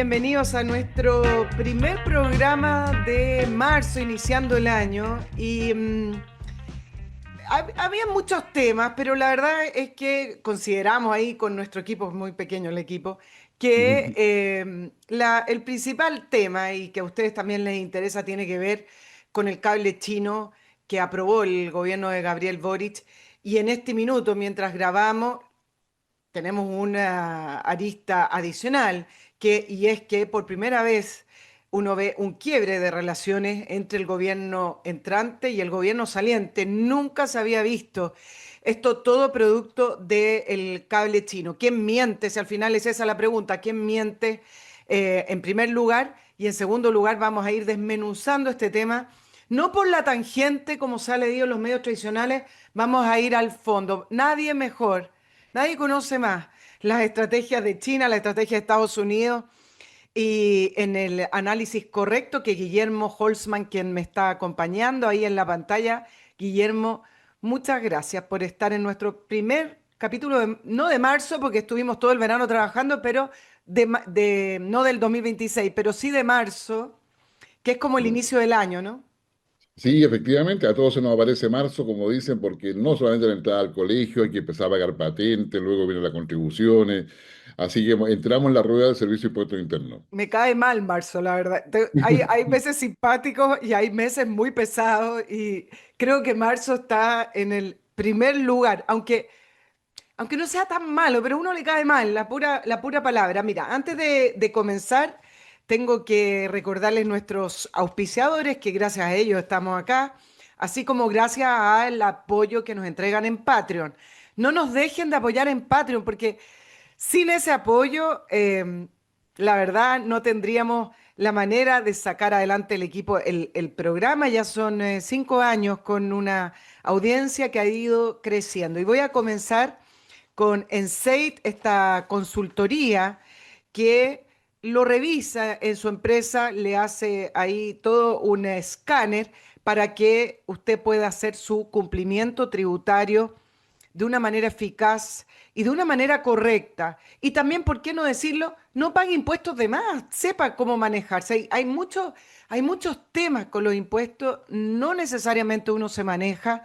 bienvenidos a nuestro primer programa de marzo, iniciando el año. Había muchos temas, pero la verdad es que consideramos ahí con nuestro equipo, es muy pequeño el equipo, que el principal tema y que a ustedes también les interesa tiene que ver con el cable chino que aprobó el gobierno de Gabriel Boric. Y en este minuto, mientras grabamos, tenemos una arista adicional, y es que por primera vez uno ve un quiebre de relaciones entre el gobierno entrante y el gobierno saliente. Nunca se había visto esto, todo producto del cable chino. ¿Quién miente? Si al final es esa la pregunta, ¿quién miente en primer lugar? Y en segundo lugar vamos a ir desmenuzando este tema, no por la tangente como se ha leído en los medios tradicionales, vamos a ir al fondo. Nadie conoce más las estrategias de China, la estrategia de Estados Unidos y en el análisis correcto que Guillermo Holzman, quien me está acompañando ahí en la pantalla. Guillermo, muchas gracias por estar en nuestro primer capítulo, no de marzo, porque estuvimos todo el verano trabajando, pero no del 2026, pero sí de marzo, que es como el inicio del año, ¿no? Sí, efectivamente, a todos se nos aparece marzo, como dicen, porque no solamente la entrada al colegio, hay que empezar a pagar patentes, luego vienen las contribuciones, así que entramos en la rueda del Servicio de Impuestos Internos. Me cae mal marzo, la verdad. Hay meses simpáticos y hay meses muy pesados y creo que marzo está en el primer lugar, aunque no sea tan malo, pero a uno le cae mal, la pura palabra. Mira, antes de comenzar, tengo que recordarles nuestros auspiciadores, que gracias a ellos estamos acá, así como gracias al apoyo que nos entregan en Patreon. No nos dejen de apoyar en Patreon, porque sin ese apoyo, la verdad, no tendríamos la manera de sacar adelante el equipo, el programa. Ya son 5 años con una audiencia que ha ido creciendo. Y voy a comenzar con Enseit, esta consultoría que lo revisa en su empresa, le hace ahí todo un escáner para que usted pueda hacer su cumplimiento tributario de una manera eficaz y de una manera correcta. Y también, ¿por qué no decirlo? No pague impuestos de más, sepa cómo manejarse. Hay muchos temas con los impuestos, no necesariamente uno se maneja.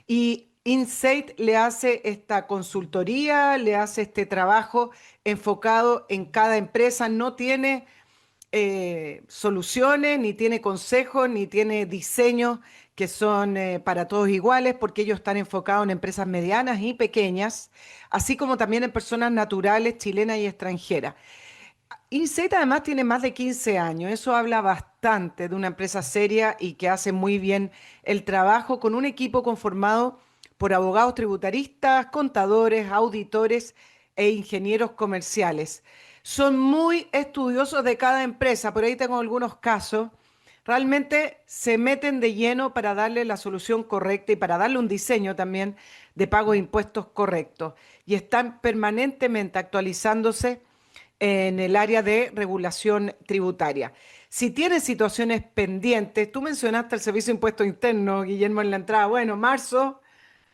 Y Insight le hace esta consultoría, le hace este trabajo enfocado en cada empresa, no tiene soluciones, ni tiene consejos, ni tiene diseños que son para todos iguales, porque ellos están enfocados en empresas medianas y pequeñas, así como también en personas naturales, chilenas y extranjeras. Insight además tiene más de 15 años, eso habla bastante de una empresa seria y que hace muy bien el trabajo con un equipo conformado por abogados tributaristas, contadores, auditores e ingenieros comerciales. Son muy estudiosos de cada empresa, por ahí tengo algunos casos. Realmente se meten de lleno para darle la solución correcta y para darle un diseño también de pago de impuestos correctos. Y están permanentemente actualizándose en el área de regulación tributaria. Si tienes situaciones pendientes, tú mencionaste el Servicio de Impuestos Internos, Guillermo, en la entrada. Bueno, marzo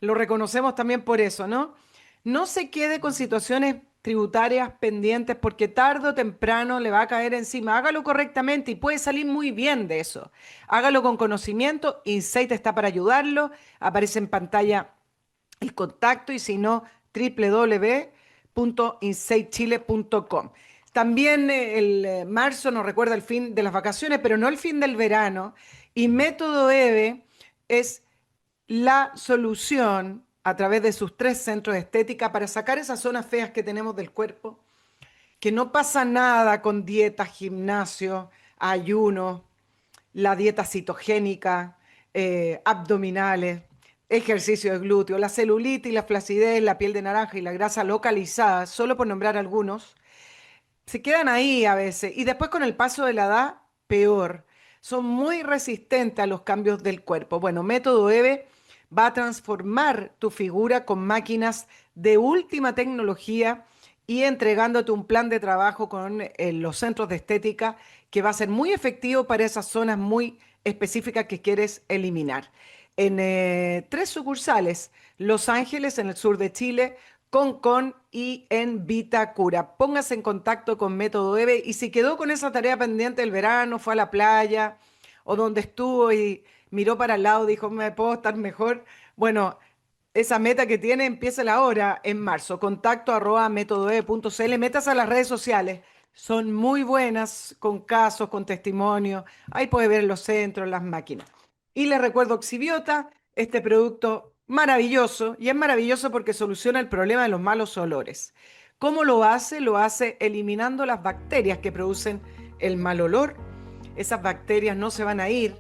lo reconocemos también por eso, ¿no? No se quede con situaciones tributarias pendientes porque tarde o temprano le va a caer encima. Hágalo correctamente y puede salir muy bien de eso. Hágalo con conocimiento. Insight está para ayudarlo. Aparece en pantalla el contacto y si no, www.insightchile.com. También el marzo nos recuerda el fin de las vacaciones, pero no el fin del verano. Y Método EVE es la solución a través de sus 3 centros de estética para sacar esas zonas feas que tenemos del cuerpo, que no pasa nada con dieta, gimnasio, ayuno, la dieta citogénica, abdominales, ejercicio de glúteo, la celulitis, la flacidez, la piel de naranja y la grasa localizada, solo por nombrar algunos, se quedan ahí a veces y después con el paso de la edad, peor. Son muy resistentes a los cambios del cuerpo. Bueno, Método EVE va a transformar tu figura con máquinas de última tecnología y entregándote un plan de trabajo con los centros de estética que va a ser muy efectivo para esas zonas muy específicas que quieres eliminar. En 3 sucursales, Los Ángeles, en el sur de Chile, Concon y en Vitacura. Póngase en contacto con Método EVE y si quedó con esa tarea pendiente del verano, fue a la playa o donde estuvo y miró para el lado, dijo, me puedo estar mejor. Bueno, esa meta que tiene, empieza ahora en marzo. Contacto arroba métodoeve.cl. Métase a las redes sociales. Son muy buenas, con casos, con testimonios. Ahí puede ver los centros, las máquinas. Y les recuerdo Oxibiota, este producto maravilloso. Y es maravilloso porque soluciona el problema de los malos olores. ¿Cómo lo hace? Lo hace eliminando las bacterias que producen el mal olor. Esas bacterias no se van a ir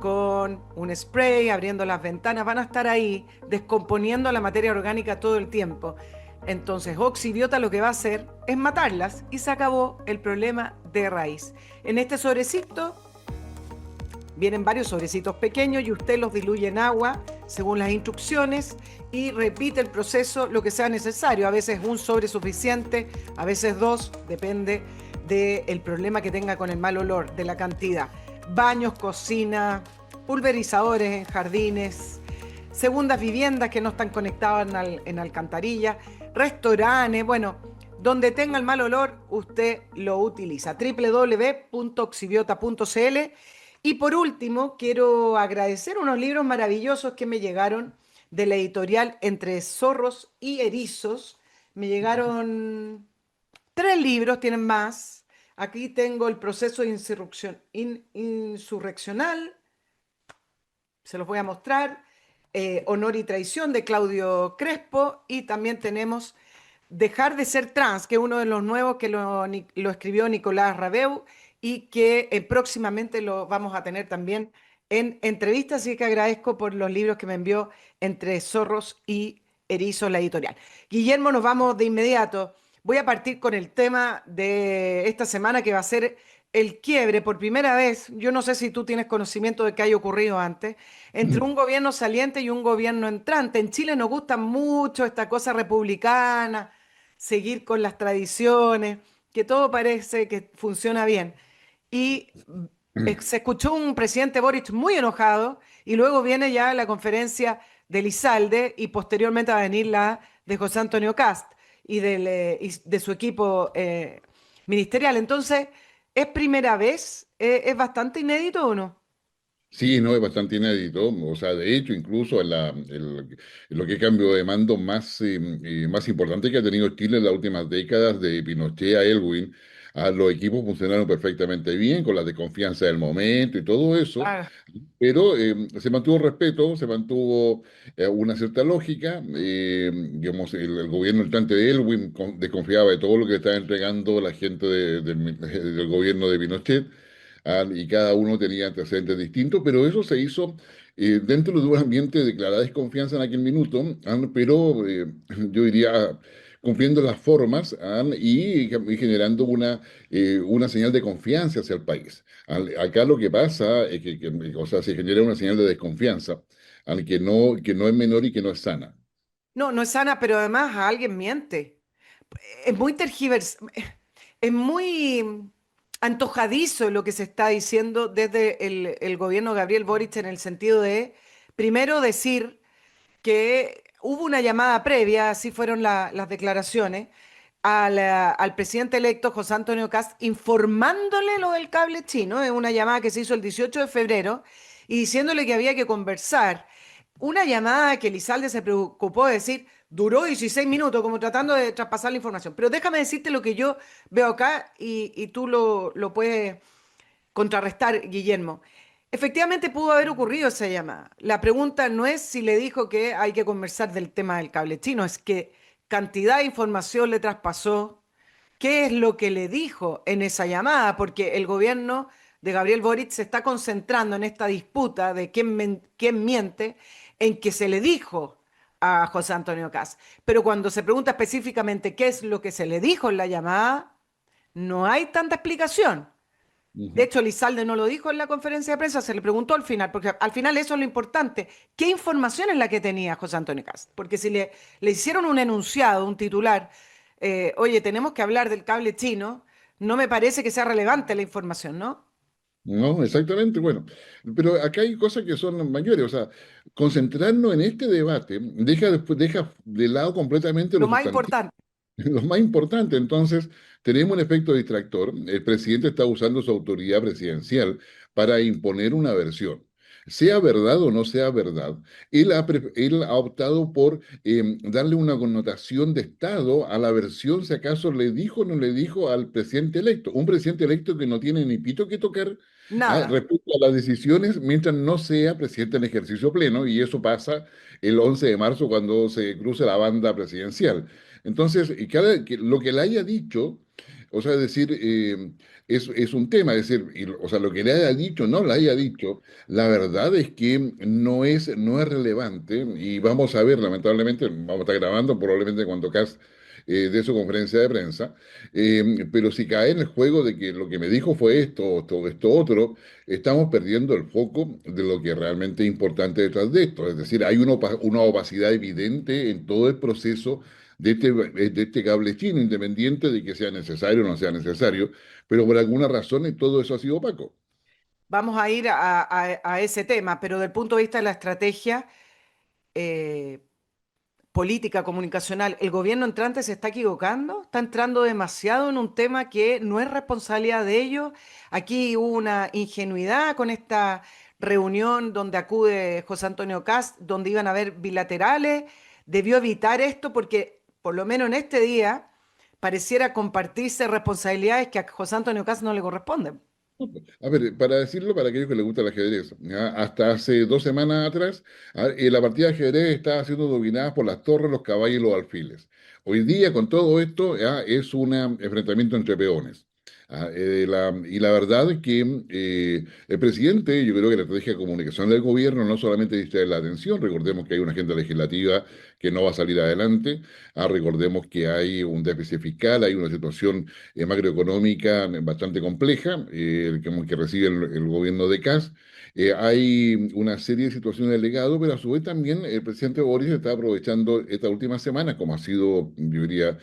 con un spray, abriendo las ventanas, van a estar ahí descomponiendo la materia orgánica todo el tiempo. Entonces, Oxibiota lo que va a hacer es matarlas y se acabó el problema de raíz. En este sobrecito vienen varios sobrecitos pequeños y usted los diluye en agua según las instrucciones y repite el proceso lo que sea necesario. A veces un sobre suficiente, a veces dos, depende del problema que tenga con el mal olor, de la cantidad. Baños, cocina, pulverizadores en jardines, segundas viviendas que no están conectadas en alcantarilla, restaurantes, bueno, donde tenga el mal olor, usted lo utiliza. www.oxibiota.cl. Y por último, quiero agradecer unos libros maravillosos que me llegaron de la editorial Entre Zorros y Erizos. Me llegaron 3 libros, tienen más. Aquí tengo el proceso insurreccional, se los voy a mostrar. Honor y traición de Claudio Crespo. Y también tenemos Dejar de ser trans, que es uno de los nuevos que lo escribió Nicolás Rabeu y que próximamente lo vamos a tener también en entrevistas. Así que agradezco por los libros que me envió Entre Zorros y Erizos, la editorial. Guillermo, nos vamos de inmediato. Voy a partir con el tema de esta semana que va a ser el quiebre por primera vez. Yo no sé si tú tienes conocimiento de que haya ocurrido antes, entre un gobierno saliente y un gobierno entrante. En Chile nos gusta mucho esta cosa republicana, seguir con las tradiciones, que todo parece que funciona bien. Y se escuchó un presidente Boric muy enojado y luego viene ya la conferencia de Lizalde y posteriormente va a venir la de José Antonio Cast y de su equipo ministerial. Entonces, ¿es primera vez? ¿Es bastante inédito o no? Sí, no, es bastante inédito. O sea, de hecho, incluso en lo que es cambio de mando más importante que ha tenido Chile en las últimas décadas, de Pinochet a Elwin, los equipos funcionaron perfectamente bien, con la desconfianza del momento y todo eso, Ah, pero se mantuvo respeto, se mantuvo una cierta lógica. Digamos, el gobierno entrante de Elwin desconfiaba de todo lo que le estaba entregando la gente del gobierno de Pinochet. Y cada uno tenía antecedentes distintos, pero eso se hizo dentro de un ambiente de declarada desconfianza en aquel minuto, pero yo diría cumpliendo las formas, y generando una señal de confianza hacia el país. Acá lo que pasa es o sea, se genera una señal de desconfianza, que no es menor y que no es sana. no, no es sana, pero además a alguien miente. Es muy es muy antojadizo lo que se está diciendo desde el gobierno de Gabriel Boric en el sentido de, primero, decir que hubo una llamada previa, así fueron las declaraciones, al presidente electo José Antonio Cast informándole lo del cable chino, es una llamada que se hizo el 18 de febrero, y diciéndole que había que conversar. Una llamada que Lizalde se preocupó de decir, duró 16 minutos, como tratando de traspasar la información. Pero déjame decirte lo que yo veo acá y tú lo puedes contrarrestar, Guillermo. Efectivamente pudo haber ocurrido esa llamada. La pregunta no es si le dijo que hay que conversar del tema del cable chino, es que cantidad de información le traspasó. ¿Qué es lo que le dijo en esa llamada? Porque el gobierno de Gabriel Boric se está concentrando en esta disputa de quién miente, en que se le dijo a José Antonio Caz. Pero cuando se pregunta específicamente qué es lo que se le dijo en la llamada, no hay tanta explicación. De Ujú. hecho, Lizalde no lo dijo en la conferencia de prensa, se le preguntó al final, porque al final eso es lo importante. ¿Qué información es la que tenía José Antonio Cast? Porque si le hicieron un enunciado, un titular, oye, tenemos que hablar del cable chino, no me parece que sea relevante la información, ¿no? No, exactamente, bueno, pero acá hay cosas que son mayores, o sea, concentrarnos en este debate deja de lado completamente Lo lo más sustantivo. importante. Lo más importante, entonces, tenemos un efecto distractor. El presidente está usando su autoridad presidencial para imponer una versión. Sea verdad o no sea verdad, él ha optado por darle una connotación de Estado a la versión, si acaso le dijo o no le dijo al presidente electo. Un presidente electo que no tiene ni pito que tocar Nada. respecto a las decisiones mientras no sea presidente en ejercicio pleno, y eso pasa el 11 de marzo cuando se cruce la banda presidencial. Entonces, lo que le haya dicho, o sea, es decir, es un tema, es decir, o sea, lo que le haya dicho, no le haya dicho, la verdad es que no es relevante y vamos a ver, lamentablemente, vamos a estar grabando probablemente cuando Kass dé su conferencia de prensa, pero si cae en el juego de que lo que me dijo fue esto otro, estamos perdiendo el foco de lo que realmente es importante detrás de esto. Es decir, hay una opacidad evidente en todo el proceso de este cable chino, independiente de que sea necesario o no sea necesario, pero por alguna razón todo eso ha sido opaco. Vamos a ir a ese tema, pero del punto de vista de la estrategia eh, política comunicacional, ¿el gobierno entrante se está equivocando? ¿Está entrando demasiado en un tema que no es responsabilidad de ellos? Aquí hubo una ingenuidad con esta reunión donde acude José Antonio Kast, donde iban a haber bilaterales. Debió evitar esto porque, por lo menos en este día, pareciera compartirse responsabilidades que a José Antonio Kast no le corresponden. A ver, para decirlo, para aquellos que les gusta el ajedrez, ¿ya? Hasta hace 2 semanas atrás, la partida de ajedrez estaba siendo dominada por las torres, los caballos y los alfiles. Hoy día, con todo esto, ya, es un enfrentamiento entre peones. Y la verdad es que el presidente, yo creo que la estrategia de comunicación del gobierno no solamente distrae la atención, recordemos que hay una agenda legislativa que no va a salir adelante, recordemos que hay un déficit fiscal, hay una situación macroeconómica bastante compleja, que recibe el gobierno de Kast. Hay una serie de situaciones de legado, pero a su vez también el presidente Boris está aprovechando esta última semana, como ha sido, yo diría,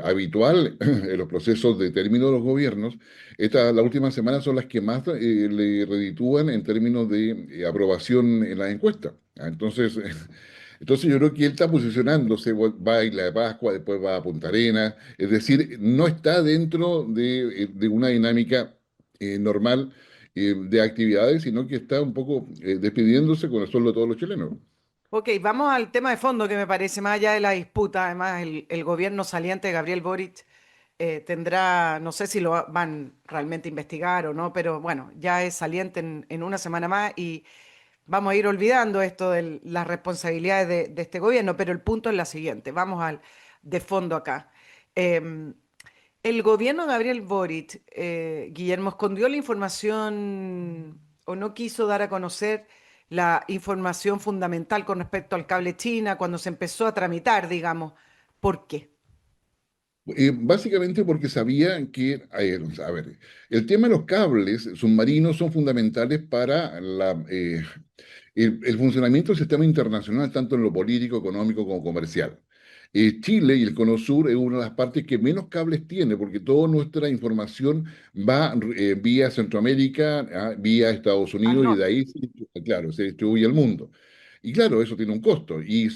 habitual en los procesos de término de los gobiernos. Las últimas semanas son las que más le reditúan en términos de aprobación en las encuestas. Entonces, entonces yo creo que él está posicionándose, va a Isla de Pascua, después va a Punta Arenas, es decir, no está dentro de una dinámica normal de actividades, sino que está un poco despidiéndose con el sueldo de todos los chilenos. Ok, vamos al tema de fondo que me parece, más allá de la disputa, además el gobierno saliente de Gabriel Boric tendrá, no sé si lo van realmente a investigar o no, pero bueno, ya es saliente en una semana más y vamos a ir olvidando esto de las responsabilidades de este gobierno, pero el punto es la siguiente, vamos al de fondo acá. Em, el gobierno de Gabriel Boric, Guillermo, escondió la información o no quiso dar a conocer la información fundamental con respecto al cable China cuando se empezó a tramitar, digamos. ¿Por qué? Básicamente porque sabía que, a ver, el tema de los cables submarinos son fundamentales para el funcionamiento del sistema internacional, tanto en lo político, económico como comercial. Chile y el Cono Sur es una de las partes que menos cables tiene, porque toda nuestra información va vía Centroamérica, vía Estados Al Unidos, y de norte. ahí, claro, se distribuye al mundo. Y claro, eso tiene un costo. Y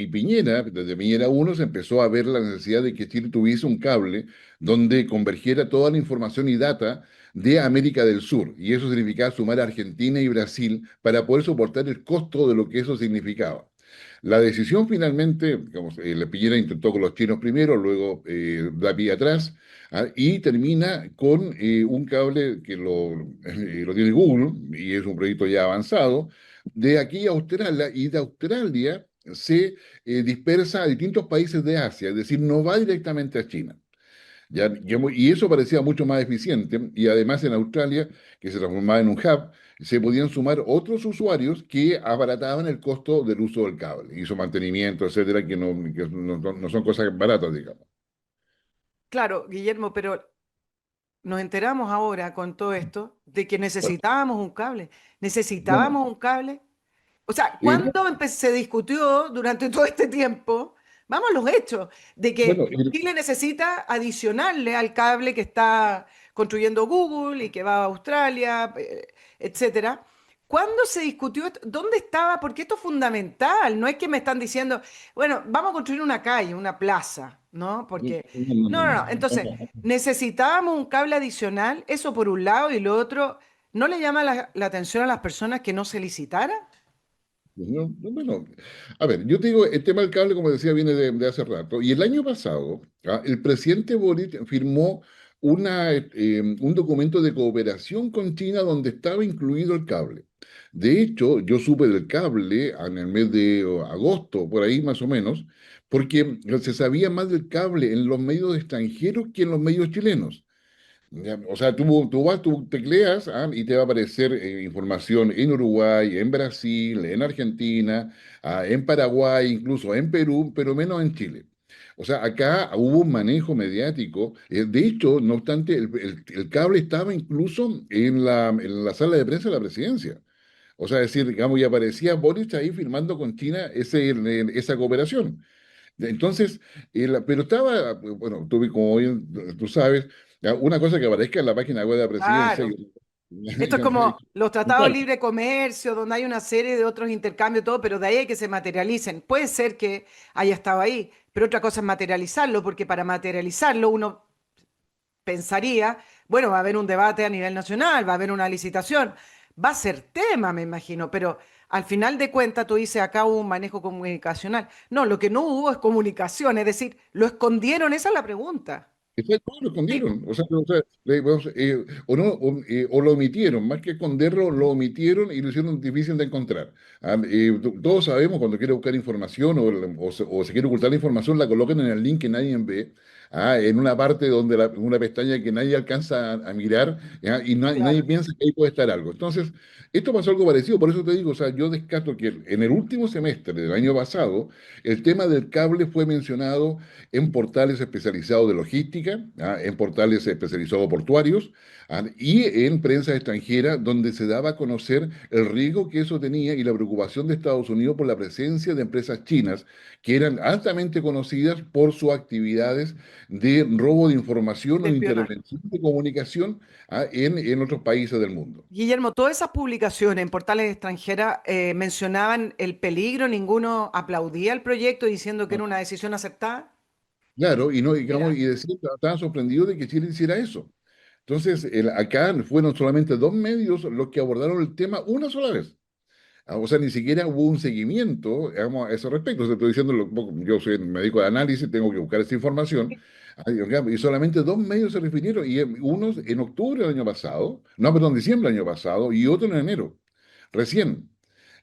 Piñera, desde Piñera uno se empezó a ver la necesidad de que Chile tuviese un cable donde convergiera toda la información y data de América del Sur. Y eso significaba sumar a Argentina y Brasil para poder soportar el costo de lo que eso significaba. La decisión finalmente, digamos, la Piñera intentó con los chinos primero, luego da pie atrás, y termina con un cable que lo tiene Google, y es un proyecto ya avanzado, de aquí a Australia, y de Australia se dispersa a distintos países de Asia, es decir, no va directamente a China. Y eso parecía mucho más eficiente, y además en Australia, que se transformaba en un hub, se podían sumar otros usuarios que abarataban el costo del uso del cable y su mantenimiento, etcétera, que no son cosas baratas, digamos. Claro, Guillermo, pero nos enteramos ahora con todo esto de que necesitábamos un cable. Bueno, Necesitábamos un cable. O sea, no, ¿cuándo se discutió durante todo este tiempo? Vamos a los hechos, de bueno, que Chile necesita adicionarle al cable que está construyendo Google y que va a Australia, etcétera. ¿Cuándo se discutió esto? ¿Dónde estaba? Porque esto es fundamental. No es que me están diciendo, bueno, vamos a construir una calle, una plaza, ¿no? No, Porque, no, no, no, no, no, no. Entonces, no. necesitábamos un cable adicional, eso por un lado, y lo otro, ¿no le llama la atención a las personas que no se licitara? Bueno, a ver, yo te digo, el tema del cable, como decía, viene de hace rato. Y el año pasado, el presidente Boric firmó un documento de cooperación con China donde estaba incluido el cable. De hecho, yo supe del cable en el mes de agosto, por ahí más o menos, porque se sabía más del cable en los medios extranjeros que en los medios chilenos. Ya, o sea, tú vas, tú tecleas, y te va a aparecer información en Uruguay, en Brasil, en Argentina, en Paraguay, incluso en Perú, pero menos en Chile. O sea, acá hubo un manejo mediático. De hecho, no obstante, el cable estaba incluso en la sala de prensa de la presidencia. O sea, es decir, digamos, y aparecía Boric ahí firmando con China esa cooperación. Entonces, pero estaba, bueno, como bien tú sabes, una cosa que aparezca en la página web de la presidencia. Claro. Esto es como los tratados de libre comercio, donde hay una serie de otros intercambios, y todo, pero de ahí hay que se materialicen. Puede ser que haya estado ahí, pero otra cosa es materializarlo, porque para materializarlo uno pensaría, bueno, va a haber un debate a nivel nacional, va a haber una licitación, va a ser tema, me imagino, pero al final de cuentas tú dices, acá hubo un manejo comunicacional. No, lo que no hubo es comunicación, es decir, lo escondieron, esa es la pregunta. Todos lo escondieron, o no, o lo omitieron, más que esconderlo, lo omitieron y lo hicieron difícil de encontrar. Todos sabemos cuando quiere buscar información o se quiere ocultar la información, la colocan en el link que nadie ve, en una parte donde una pestaña que nadie alcanza a mirar, y nadie Claro. piensa que ahí puede estar algo. Entonces, esto pasó algo parecido, por eso te digo, o sea, yo descarto que en el último semestre del año pasado, el tema del cable fue mencionado en portales especializados de logística, en portales especializados portuarios, y en prensa extranjera, donde se daba a conocer el riesgo que eso tenía y la preocupación de Estados Unidos por la presencia de empresas chinas que eran altamente conocidas por sus actividades de robo de información De o de espionaje. intervención de comunicación, en otros países del mundo. Guillermo, todas esas publicaciones en portales extranjeras mencionaban el peligro, ninguno aplaudía el proyecto diciendo que era una decisión aceptada. Claro, y no, digamos, Mira, y decir, estaban sorprendidos de que Chile hiciera eso. Entonces, acá fueron solamente dos medios los que abordaron el tema una sola vez. O sea, ni siquiera hubo un seguimiento, digamos, a ese respecto. O sea, estoy diciendo, yo soy médico de análisis, tengo que buscar esa información. Y solamente dos medios se refirieron, y unos en octubre del año pasado, no, perdón, diciembre del año pasado, y otro en enero, recién.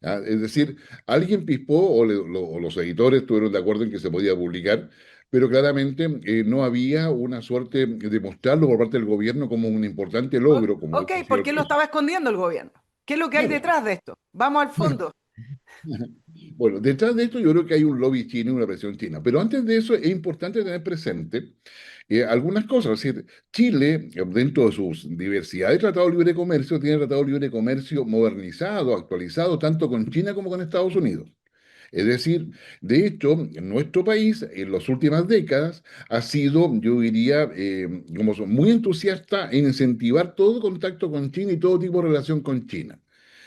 Es decir, alguien pispó o los editores estuvieron de acuerdo en que se podía publicar, pero claramente no había una suerte de mostrarlo por parte del gobierno como un importante logro, como ok, hubiese sido ¿por el qué lo caso. estaba escondiendo el gobierno? ¿Qué es lo que hay Claro. detrás de esto? Vamos al fondo. Bueno, detrás de esto yo creo que hay un lobby chino y una presión china, pero antes de eso es importante tener presente algunas cosas. Es decir, Chile, dentro de sus diversidad de tratados de libre comercio, tiene tratado de libre comercio modernizado, actualizado, tanto con China como con Estados Unidos. Es decir, de hecho, en nuestro país, en las últimas décadas, ha sido, yo diría, muy entusiasta en incentivar todo contacto con China y todo tipo de relación con China.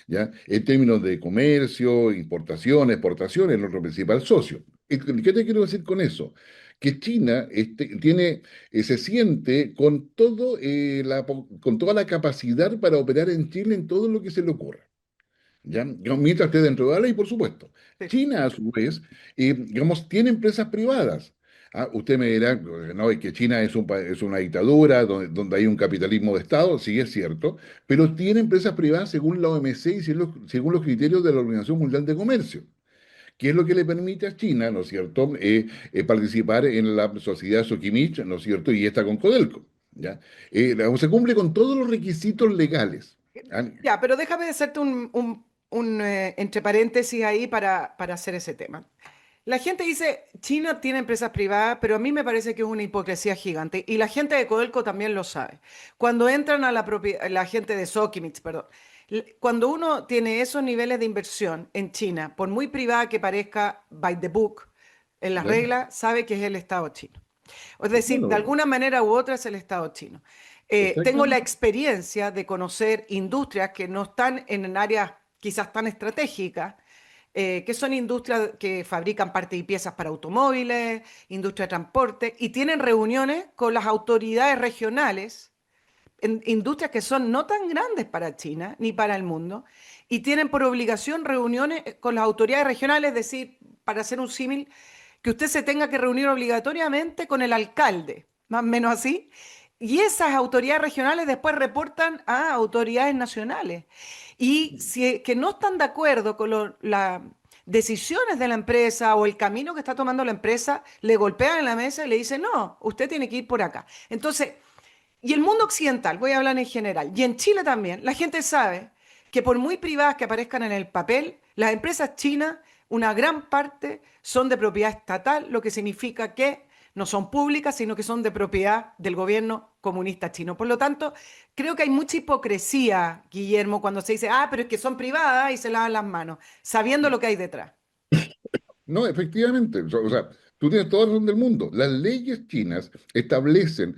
¿Ya? En términos de comercio, importación, exportación, es nuestro principal socio. ¿Qué te quiero decir con eso? Que China se siente con toda la capacidad para operar en Chile en todo lo que se le ocurra. ¿Ya? Mientras esté dentro de la ley, por supuesto. Sí. China, a su vez, digamos, tiene empresas privadas. Usted me dirá, no, es que China es una dictadura donde hay un capitalismo de Estado, sí es cierto, pero tiene empresas privadas según la OMC y según los criterios de la Organización Mundial de Comercio, que es lo que le permite a China, ¿no es cierto?, participar en la sociedad Sokimich, ¿no es cierto?, y esta con Codelco. ¿Ya? Se cumple con todos los requisitos legales. ¿Ah? Ya, pero déjame hacerte entre paréntesis ahí para hacer ese tema. La gente dice, China tiene empresas privadas, pero a mí me parece que es una hipocresía gigante. Y la gente de Codelco también lo sabe. Cuando entran a la propiedad, la gente de Sokimich, perdón, cuando uno tiene esos niveles de inversión en China, por muy privada que parezca by the book, en las ¿Ya? reglas, sabe que es el Estado chino. Es decir, de Bueno, alguna manera u otra es el Estado chino. Tengo la Exactamente. experiencia de conocer industrias que no están en áreas quizás tan estratégicas, que son industrias que fabrican partes y piezas para automóviles, industria de transporte, y tienen reuniones con las autoridades regionales en industrias que son no tan grandes para China ni para el mundo, y tienen por obligación reuniones con las autoridades regionales, es decir, para hacer un símil, que usted se tenga que reunir obligatoriamente con el alcalde, más o menos así, y esas autoridades regionales después reportan a autoridades nacionales. Y si que no están de acuerdo con las decisiones de la empresa o el camino que está tomando la empresa, le golpean en la mesa y le dicen, no, usted tiene que ir por acá. Entonces, y el mundo occidental, voy a hablar en general, y en Chile también, la gente sabe que por muy privadas que aparezcan en el papel, las empresas chinas, una gran parte son de propiedad estatal, lo que significa que no son públicas, sino que son de propiedad del gobierno comunista chino. Por lo tanto, creo que hay mucha hipocresía, Guillermo, cuando se dice, ah, pero es que son privadas y se lavan las manos, sabiendo lo que hay detrás. No, efectivamente, o sea, tú tienes toda la razón del mundo. Las leyes chinas establecen,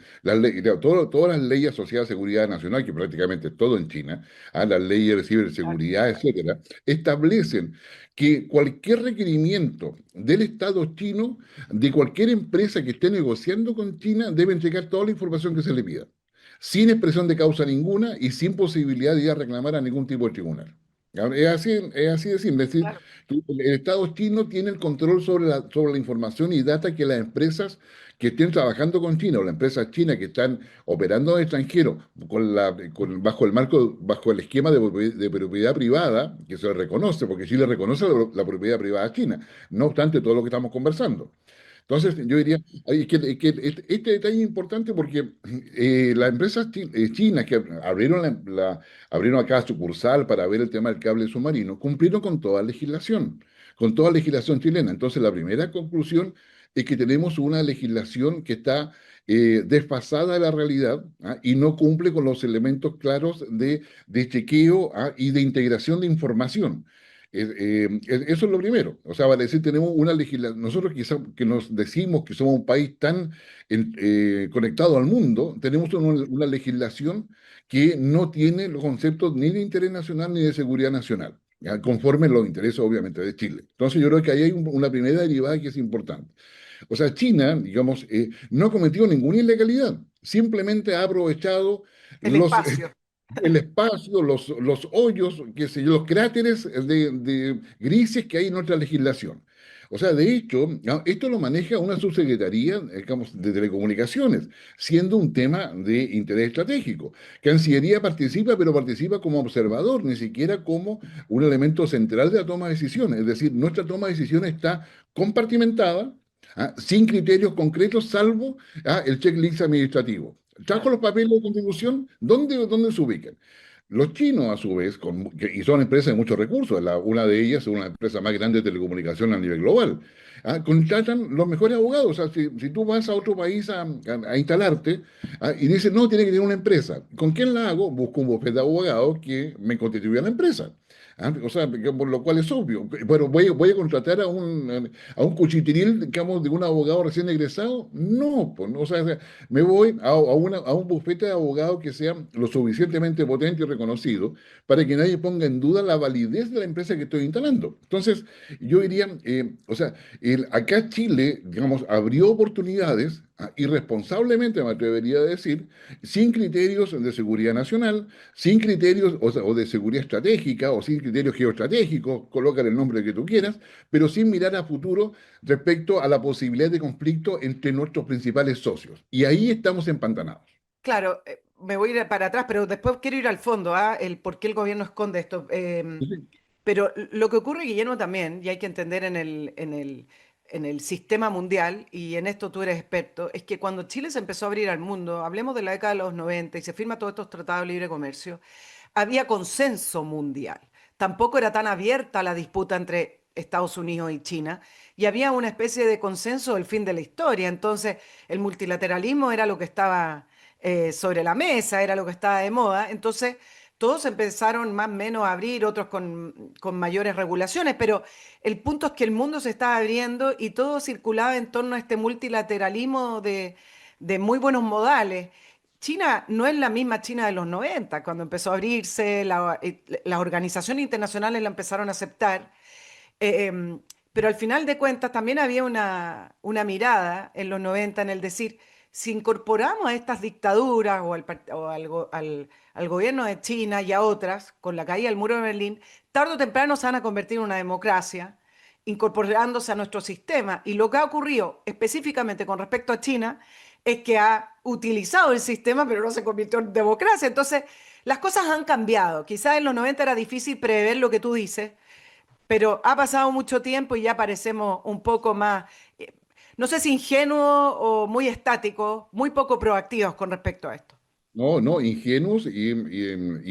todas las leyes asociadas a seguridad nacional, que prácticamente es todo en China, las leyes de ciberseguridad, etcétera, establecen que cualquier requerimiento del Estado chino, de cualquier empresa que esté negociando con China, debe entregar toda la información que se le pida, sin expresión de causa ninguna y sin posibilidad de ir a reclamar a ningún tipo de tribunal. ¿Ya? Es así de simple. Es decir, Claro. el Estado chino tiene el control sobre la información y data que las empresas que estén trabajando con China o las empresas chinas que están operando en el extranjero bajo el marco, bajo el esquema de propiedad privada, que se le reconoce, porque Chile reconoce la propiedad privada china, no obstante todo lo que estamos conversando. Entonces, yo diría, ay, este detalle es importante porque las empresas chinas que abrieron acá sucursal para ver el tema del cable submarino, cumplieron con toda legislación chilena. Entonces, la primera conclusión es que tenemos una legislación que está desfasada de la realidad, ¿ah? Y no cumple con los elementos claros de chequeo, ¿ah? Y de integración de información. Eso es lo primero. O sea, vale decir, tenemos una legislación, nosotros quizás que nos decimos que somos un país tan conectado al mundo, tenemos una legislación que no tiene los conceptos ni de interés nacional ni de seguridad nacional, ¿ya? Conforme los intereses, obviamente, de Chile. Entonces, yo creo que ahí hay una primera derivada que es importante. O sea, China, digamos, no ha cometido ninguna ilegalidad, simplemente ha aprovechado El los, espacio. el espacio, los hoyos, qué sé yo, los cráteres de grises que hay en nuestra legislación. O sea, de hecho, ¿no? Esto lo maneja una subsecretaría, digamos, de telecomunicaciones, siendo un tema de interés estratégico. Cancillería participa, pero participa como observador, ni siquiera como un elemento central de la toma de decisiones. Es decir, nuestra toma de decisiones está compartimentada, sin criterios concretos, salvo el checklist administrativo. Trajo Claro. los papeles de contribución, ¿dónde se ubican? Los chinos, a su vez, y son empresas de muchos recursos, una de ellas es una empresa más grande de telecomunicaciones a nivel global, contratan los mejores abogados. O sea, si tú vas a otro país a instalarte, y dices, no, tiene que tener una empresa, ¿con quién la hago? Busco un bufete de abogados que me constituya la empresa. O sea, por lo cual es obvio. Bueno, voy a contratar a un cuchitril, digamos, de un abogado recién egresado. No, pues, no, o sea, me voy a un bufete de abogados que sea lo suficientemente potente y reconocido para que nadie ponga en duda la validez de la empresa que estoy instalando. Entonces, yo diría, o sea, acá Chile, digamos, abrió oportunidades, irresponsablemente me atrevería a decir, sin criterios de seguridad nacional, sin criterios o de seguridad estratégica o sin criterios geoestratégicos, colócale el nombre que tú quieras, pero sin mirar a futuro respecto a la posibilidad de conflicto entre nuestros principales socios. Y ahí estamos empantanados. Claro, me voy a ir para atrás, pero después quiero ir al fondo, el por qué el gobierno esconde esto. Pero lo que ocurre, Guillermo, también, y hay que entender en el sistema mundial, y en esto tú eres experto, es que cuando Chile se empezó a abrir al mundo, hablemos de la década de los 90 y se firma todos estos tratados de libre comercio, había consenso mundial. Tampoco era tan abierta la disputa entre Estados Unidos y China, y había una especie de consenso del fin de la historia. Entonces, el multilateralismo era lo que estaba sobre la mesa, era lo que estaba de moda. Entonces, todos empezaron más o menos a abrir, otros con mayores regulaciones, pero el punto es que el mundo se estaba abriendo y todo circulaba en torno a este multilateralismo de muy buenos modales. China no es la misma China de los 90 cuando empezó a abrirse, las organizaciones internacionales la empezaron a aceptar. Pero al final de cuentas también había una mirada en los 90 en el decir, si incorporamos a estas dictaduras o al gobierno de China y a otras, con la caída del muro de Berlín, tarde o temprano se van a convertir en una democracia, incorporándose a nuestro sistema. Y lo que ha ocurrido específicamente con respecto a China es que ha utilizado el sistema, pero no se convirtió en democracia. Entonces, las cosas han cambiado. Quizás en los 90 era difícil prever lo que tú dices, pero ha pasado mucho tiempo y ya parecemos un poco más, no sé si ingenuos o muy estáticos, muy poco proactivos con respecto a esto. No, no, ingenuos y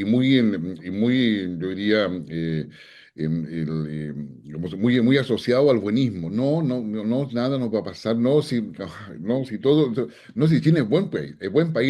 muy, y muy, yo diría, digamos, muy, muy asociado al buenismo. No, no, no, no, nada nos va a pasar. No, si, no, si todo, no, si China es buen país,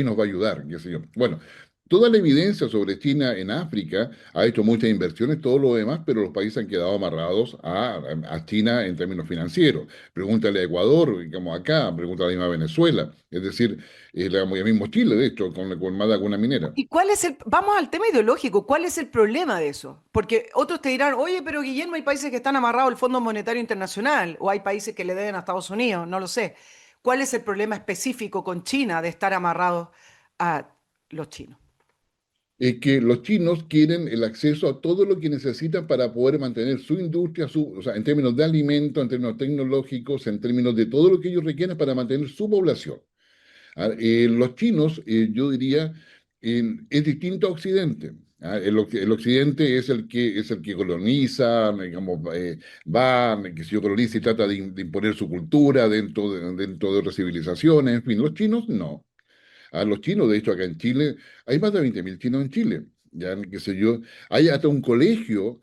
nos va a ayudar, qué sé yo. Bueno, toda la evidencia sobre China en África ha hecho muchas inversiones, todo lo demás, pero los países han quedado amarrados a China en términos financieros. Pregúntale a Ecuador, digamos acá, pregúntale a la misma Venezuela. Es decir, el mismo Chile, de hecho, con más de alguna minera. ¿Y cuál es vamos al tema ideológico, cuál es el problema de eso? Porque otros te dirán, oye, pero Guillermo, hay países que están amarrados al Fondo Monetario Internacional o hay países que le deben a Estados Unidos, no lo sé. ¿Cuál es el problema específico con China de estar amarrados a los chinos? Es que los chinos quieren el acceso a todo lo que necesitan para poder mantener su industria, o sea, en términos de alimentos, en términos tecnológicos, en términos de todo lo que ellos requieren para mantener su población. Los chinos, yo diría, es distinto a Occidente. El Occidente es el que coloniza, digamos, va, que si yo coloniza y trata de imponer su cultura dentro de otras civilizaciones. En fin, los chinos no. A los chinos, de hecho, acá en Chile, hay más de 20.000 chinos en Chile. Ya, qué sé yo, hay hasta un colegio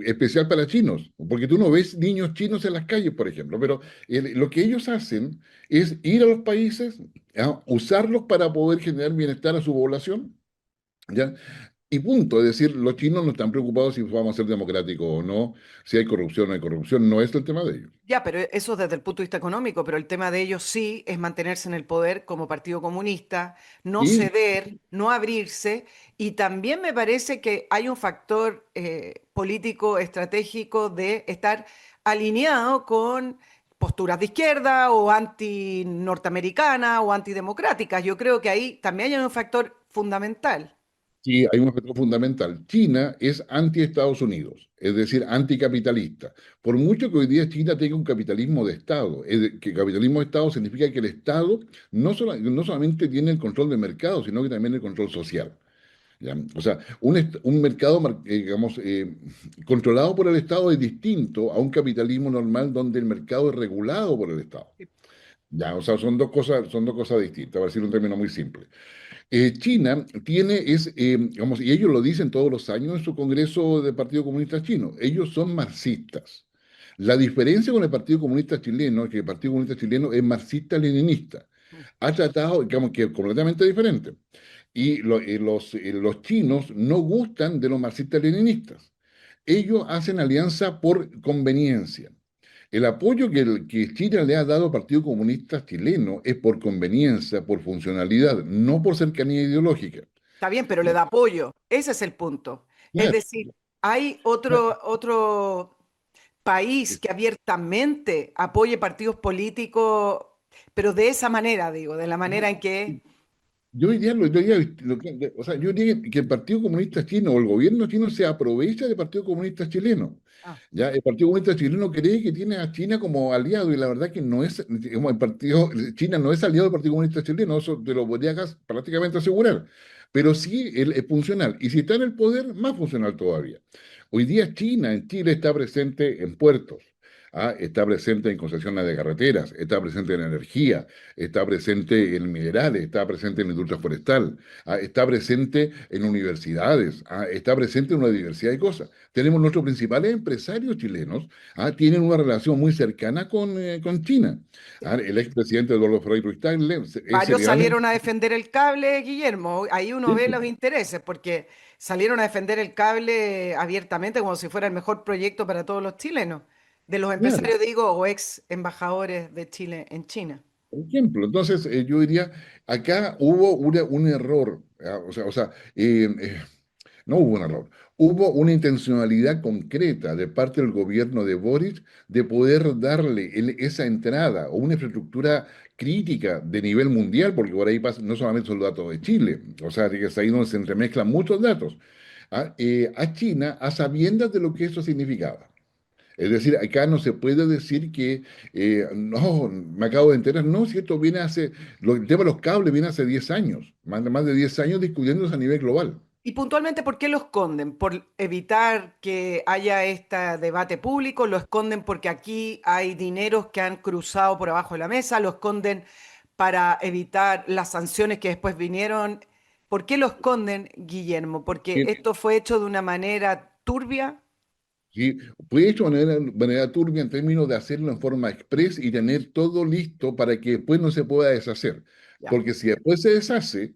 especial para chinos, porque tú no ves niños chinos en las calles, por ejemplo, pero lo que ellos hacen es ir a los países, usarlos para poder generar bienestar a su población, ¿ya? Y punto, es decir, los chinos no están preocupados si vamos a ser democráticos o no, si hay corrupción o no hay corrupción, no es el tema de ellos. Ya, pero eso desde el punto de vista económico, pero el tema de ellos sí es mantenerse en el poder como Partido Comunista, no Y ceder, no abrirse, y también me parece que hay un factor político estratégico de estar alineado con posturas de izquierda o anti-norteamericana o antidemocráticas. Yo creo que ahí también hay un factor fundamental. sí, hay un aspecto fundamental. China es anti-Estados Unidos, es decir, anticapitalista. Por mucho que hoy día China tenga un capitalismo de Estado, que capitalismo de Estado significa que el Estado no solamente tiene el control del mercado, sino que también el control social. ¿Ya? O sea, un mercado, digamos, controlado por el Estado es distinto a un capitalismo normal donde el mercado es regulado por el Estado. Ya, o sea, son dos cosas distintas, para decir un término muy simple. China digamos, y ellos lo dicen todos los años en su Congreso del Partido Comunista Chino, ellos son marxistas. La diferencia con el Partido Comunista Chileno es que el Partido Comunista Chileno es marxista-leninista. Ha tratado, digamos, que es completamente diferente. Y los chinos no gustan de los marxistas-leninistas. Ellos hacen alianza por conveniencia. El apoyo que China le ha dado al Partido Comunista Chileno es por conveniencia, por funcionalidad, no por cercanía ideológica. Está bien, pero le da apoyo. Ese es el punto. Es Claro, decir, hay otro país que abiertamente apoye partidos políticos, pero de esa manera, digo, de la manera en que... yo diría, o sea, yo diría que el Partido Comunista Chino o el gobierno chino se aprovecha del Partido Comunista Chileno. Ah, Ya, el Partido Comunista Chileno cree que tiene a China como aliado y la verdad que no es, digamos, China no es aliado del Partido Comunista Chileno, eso te lo podría prácticamente asegurar, pero sí es funcional y si está en el poder, más funcional todavía. Hoy día China en Chile está presente en puertos, está presente en concesiones de carreteras, está presente en energía, está presente en minerales, está presente en la industria forestal, está presente en universidades, está presente en una diversidad de cosas. Tenemos nuestros principales empresarios chilenos, tienen una relación muy cercana con China. El expresidente Eduardo Frei Ruiz-Tagle varios sería realmente, salieron a defender el cable, Guillermo. Ahí uno ve los intereses, porque salieron a defender el cable abiertamente como si fuera el mejor proyecto para todos los chilenos. De los claro. empresarios, digo, o ex embajadores de Chile en China. Por ejemplo, entonces yo diría, acá hubo un error, no hubo un error, hubo una intencionalidad concreta de parte del gobierno de Boris de poder darle esa entrada o una infraestructura crítica de nivel mundial, porque por ahí no solamente son los datos de Chile, o sea, que es ahí donde se entremezclan muchos datos, a China a sabiendas de lo que eso significaba. Es decir, acá no se puede decir que, no, me acabo de enterar, no, si esto viene el tema de los cables viene hace 10 años, más de 10 años discutiéndose a nivel global. Y puntualmente, ¿por qué lo esconden? ¿Por evitar que haya este debate público? ¿Lo esconden porque aquí hay dineros que han cruzado por abajo de la mesa? ¿Lo esconden para evitar las sanciones que después vinieron? ¿Por qué lo esconden, Guillermo? ¿Porque esto fue hecho de una manera turbia? Sí, fue hecho de manera turbia en términos de hacerlo en forma express y tener todo listo para que después no se pueda deshacer. Ya. Porque si después se deshace,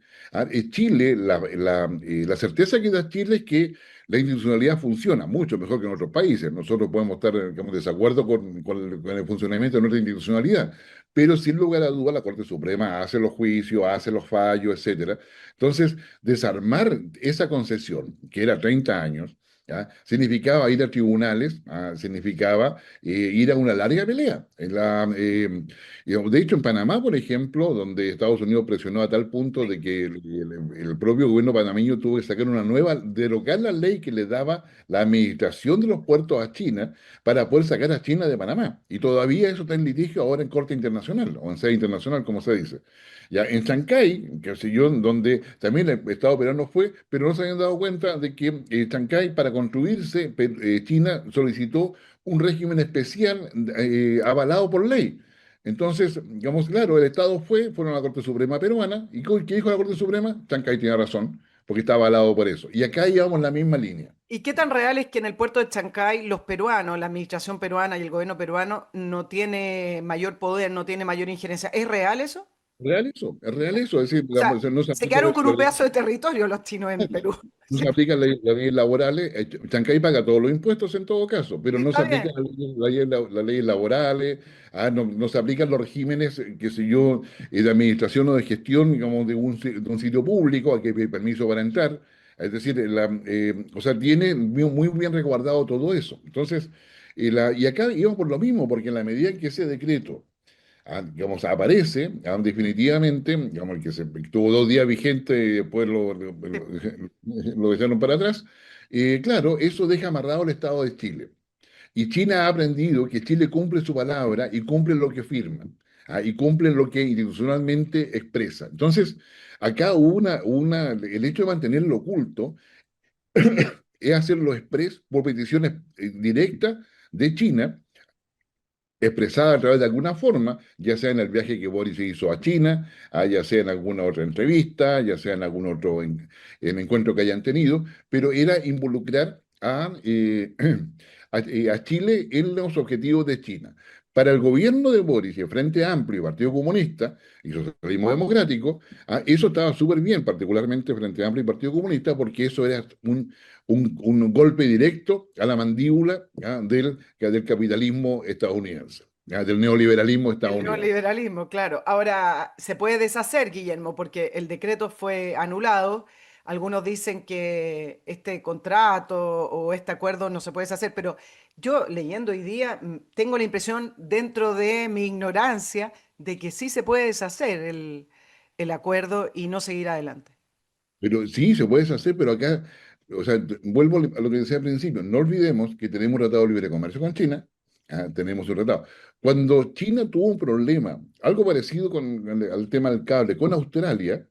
Chile, la certeza que da Chile es que la institucionalidad funciona mucho mejor que en otros países. Nosotros podemos estar, digamos, de desacuerdo con el funcionamiento de nuestra institucionalidad, pero sin lugar a duda la Corte Suprema hace los juicios, hace los fallos, etcétera. Entonces, desarmar esa concesión, que era 30 años, ¿ya? Significaba ir a tribunales, significaba ir a una larga pelea. Digamos, de hecho, en Panamá, por ejemplo, donde Estados Unidos presionó a tal punto de que el propio gobierno panameño tuvo que sacar una nueva, derogar la ley que le daba la administración de los puertos a China para poder sacar a China de Panamá. Y todavía eso está en litigio ahora en Corte Internacional, o en sede internacional, como se dice. Ya en Chancay, que sé yo, donde también el Estado peruano fue, pero no se habían dado cuenta de que Chancay, para construirse, China solicitó un régimen especial avalado por ley. Entonces, digamos, claro, el Estado fueron a la Corte Suprema peruana, y ¿qué dijo la Corte Suprema? Chancay tiene razón, porque está avalado por eso. Y acá llevamos la misma línea. ¿Y qué tan real es que en el puerto de Chancay los peruanos, la administración peruana y el gobierno peruano no tiene mayor poder, no tiene mayor injerencia? ¿Es real eso? Es real eso, es decir, O sea, digamos, no se se aplica quedaron con la un ley. pedazo de territorio los chinos en Perú. No se aplican las leyes laborales. Chancay paga todos los impuestos en todo caso, pero no se Está aplican bien. las leyes laborales, no se aplican los regímenes, qué sé yo, de administración o de gestión, digamos, de un sitio público, aquí hay permiso para entrar. Es decir, o sea, tiene muy bien resguardado todo eso. Entonces, y acá íbamos por lo mismo, porque en la medida en que ese decreto digamos, aparece, definitivamente, digamos, que tuvo 2 días vigente y después lo dejaron para atrás, claro, eso deja amarrado el Estado de Chile. Y China ha aprendido que Chile cumple su palabra y cumple lo que firma, y cumple lo que institucionalmente expresa. Entonces, acá hubo el hecho de mantenerlo oculto es hacerlo express por peticiones directas de China expresada a través de alguna forma, ya sea en el viaje que Boris hizo a China, ya sea en alguna otra entrevista, ya sea en algún otro en encuentro que hayan tenido, pero era involucrar a Chile en los objetivos de China. Para el gobierno de Boris y el Frente Amplio y Partido Comunista y Socialismo Democrático, eso estaba súper bien, particularmente Frente Amplio y Partido Comunista, porque eso era un golpe directo a la mandíbula, del capitalismo estadounidense, del neoliberalismo El estadounidense. neoliberalismo, claro. Ahora, se puede deshacer, Guillermo, porque el decreto fue anulado. Algunos dicen que este contrato o este acuerdo no se puede deshacer, pero yo leyendo hoy día tengo la impresión, dentro de mi ignorancia, de que sí se puede deshacer el acuerdo y no seguir adelante. Pero sí, se puede deshacer, pero acá, o sea, vuelvo a lo que decía al principio, no olvidemos que tenemos un tratado de libre comercio con China, tenemos un tratado. Cuando China tuvo un problema, algo parecido con al tema del cable, con Australia,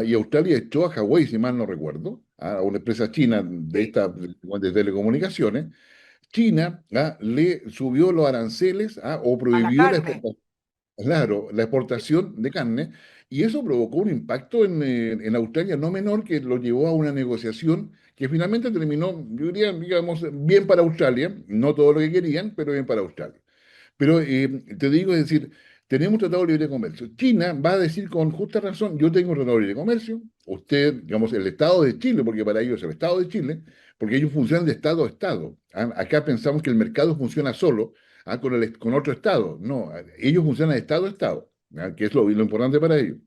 y Australia echó a Hawái, si mal no recuerdo, a una empresa china Sí. de telecomunicaciones, China le subió los aranceles o A la prohibió carne. claro, la exportación de carne, y eso provocó un impacto en Australia no menor que lo llevó a una negociación que finalmente terminó, yo diría, digamos, bien para Australia, no todo lo que querían, pero bien para Australia. Pero te digo, es decir, tenemos un tratado de libre comercio. China va a decir con justa razón, yo tengo un tratado de libre comercio, usted, digamos, el Estado de Chile, porque para ellos es el Estado de Chile, porque ellos funcionan de Estado a Estado. Acá pensamos que el mercado funciona solo con otro Estado. No, ellos funcionan de Estado a Estado. ¿ya? Que es lo importante para ellos.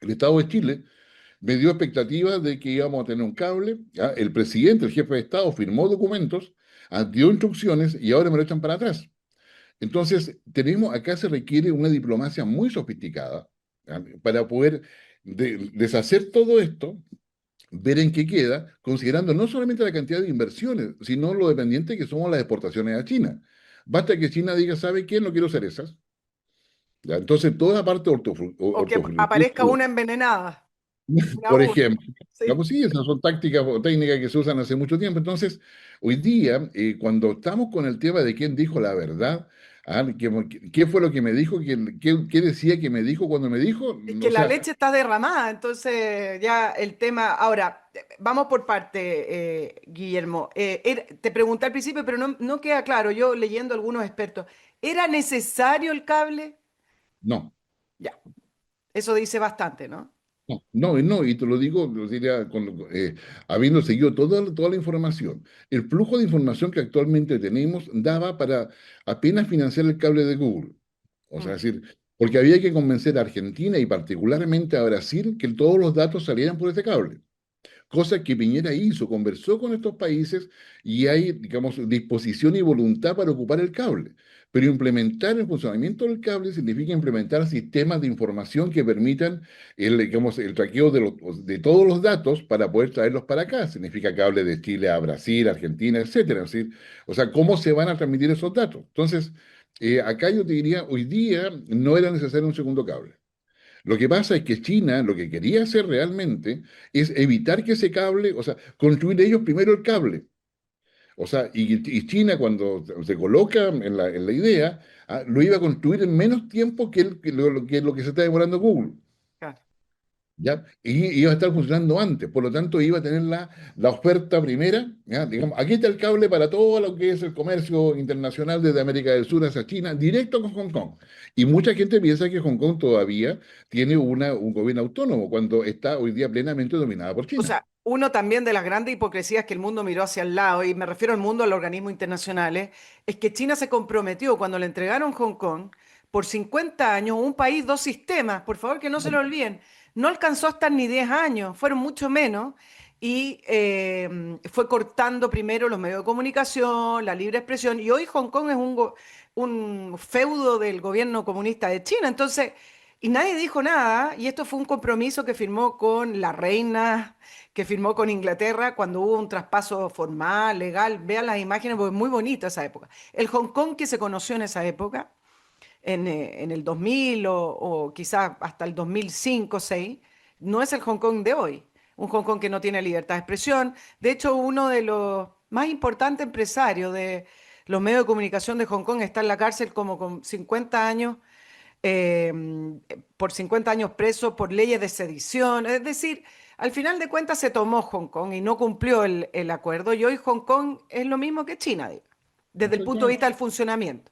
El Estado de Chile me dio expectativas de que íbamos a tener un cable. ¿Ya? El presidente, el jefe de Estado, firmó documentos, dio instrucciones y ahora me lo echan para atrás. Entonces, acá se requiere una diplomacia muy sofisticada, ¿ya? Para poder deshacer todo esto, ver en qué queda, considerando no solamente la cantidad de inversiones, sino lo dependiente que somos las exportaciones a China. Basta que China diga, ¿sabe qué? No quiero cerezas. ¿Ya? Entonces, toda la parte O que aparezca hortofrutícola, una envenenada, una por uva. ejemplo, Sí. digamos, sí, esas son tácticas o técnicas que se usan hace mucho tiempo. Entonces, hoy día, cuando estamos con el tema de quién dijo la verdad, ¿qué fue lo que me dijo? ¿Qué decía que me dijo cuando me dijo? Es que O la sea, leche está derramada, entonces ya el tema. Ahora, vamos por parte, Guillermo. Te pregunté al principio, pero no queda claro. Yo leyendo algunos expertos, ¿era necesario el cable? no. Ya, eso dice bastante, ¿no? No, no, no, y te lo digo, lo diría habiendo seguido toda la información. El flujo de información que actualmente tenemos daba para apenas financiar el cable de Google. O sea, Mm. es decir, porque había que convencer a Argentina y particularmente a Brasil que todos los datos salieran por ese cable, cosa que Piñera hizo, conversó con estos países y hay, digamos, disposición y voluntad para ocupar el cable. Pero implementar el funcionamiento del cable significa implementar sistemas de información que permitan digamos, el traqueo de todos los datos para poder traerlos para acá. Significa cable de Chile a Brasil, Argentina, etcétera. Es decir, o sea, ¿cómo se van a transmitir esos datos? Entonces, acá yo te diría, hoy día no era necesario un segundo cable. Lo que pasa es que China lo que quería hacer realmente es evitar que ese cable, o sea, construir ellos primero el cable. O sea, y China cuando se coloca en la idea, lo iba a construir en menos tiempo que lo que se está demorando Google. Claro. ¿Ya? Y iba a estar funcionando antes, por lo tanto iba a tener la oferta primera, ¿ya? Digamos, aquí está el cable para todo lo que es el comercio internacional desde América del Sur hacia China, directo con Hong Kong. Y mucha gente piensa que Hong Kong todavía tiene un gobierno autónomo, cuando está hoy día plenamente dominada por O China. sea, uno también de las grandes hipocresías que el mundo miró hacia el lado, y me refiero al mundo, a los organismos internacionales, es que China se comprometió cuando le entregaron Hong Kong por 50 años, un país, dos sistemas, por favor que no se lo olviden. No alcanzó a estar ni 10 años, fueron mucho menos, y fue cortando primero los medios de comunicación, la libre expresión, y hoy Hong Kong es un feudo del gobierno comunista de China. Entonces, y nadie dijo nada, y esto fue un compromiso que firmó con la reina, que firmó con Inglaterra cuando hubo un traspaso formal, legal. Vean las imágenes porque es muy bonita esa época. El Hong Kong que se conoció en esa época, en el 2000 o quizás hasta el 2005-2006, no es el Hong Kong de hoy. Un Hong Kong que no tiene libertad de expresión. De hecho, uno de los más importantes empresarios de los medios de comunicación de Hong Kong está en la cárcel como con 50 años, eh, por 50 años preso por leyes de sedición. Es decir, al final de cuentas se tomó Hong Kong y no cumplió el acuerdo. Y hoy Hong Kong es lo mismo que China, digo, desde el punto de Exactamente. vista del funcionamiento.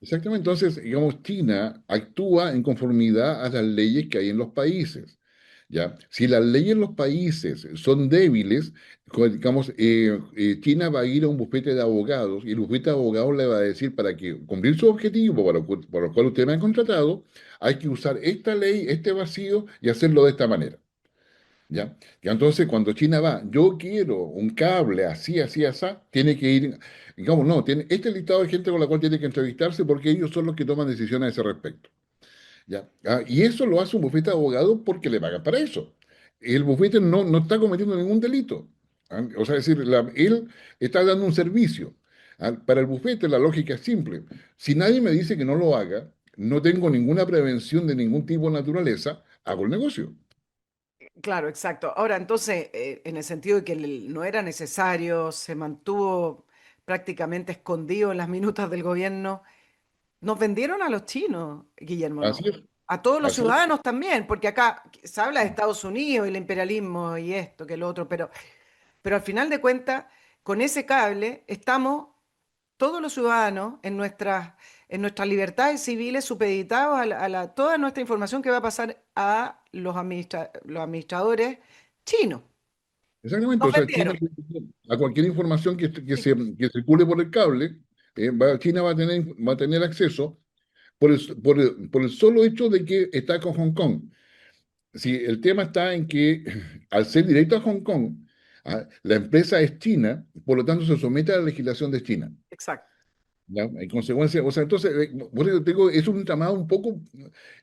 Exactamente. Entonces, digamos, China actúa en conformidad a las leyes que hay en los países. ¿Ya? Si las leyes en los países son débiles, digamos, China va a ir a un bufete de abogados y el bufete de abogados le va a decir para que cumplir su objetivo para el cual usted me ha contratado, hay que usar esta ley, este vacío y hacerlo de esta manera. ¿Ya? Y entonces cuando China va, yo quiero un cable así, así, así, tiene que ir, digamos, no, tiene este listado de gente con la cual tiene que entrevistarse porque ellos son los que toman decisiones a ese respecto. ¿Ya? Y eso lo hace un bufete de abogados porque le pagan para eso. El bufete no está cometiendo ningún delito. O sea, es decir, él está dando un servicio. Para el bufete la lógica es simple. Si nadie me dice que no lo haga, no tengo ninguna prevención de ningún tipo de naturaleza, hago el negocio. Claro, exacto. Ahora, entonces, en el sentido de que no era necesario, se mantuvo prácticamente escondido en las minutas del gobierno, nos vendieron a los chinos, Guillermo, ¿no? Así es. A todos los Así es. ciudadanos también, porque acá se habla de Estados Unidos y el imperialismo y esto, que lo otro, pero al final de cuentas, con ese cable estamos todos los ciudadanos en nuestras libertades civiles supeditados toda nuestra información que va a pasar a los administradores chinos. Exactamente, Nos o sea, China, vendieron. a cualquier información que, que, Sí. se, que circule por el cable, China va a tener acceso, por el solo hecho de que está con Hong Kong. Sí, el tema está en que al ser directo a Hong Kong, la empresa es china, por lo tanto se somete a la legislación de China. Exacto. ¿Ya? En consecuencia, o sea, entonces, por eso te digo, es un entramado un poco.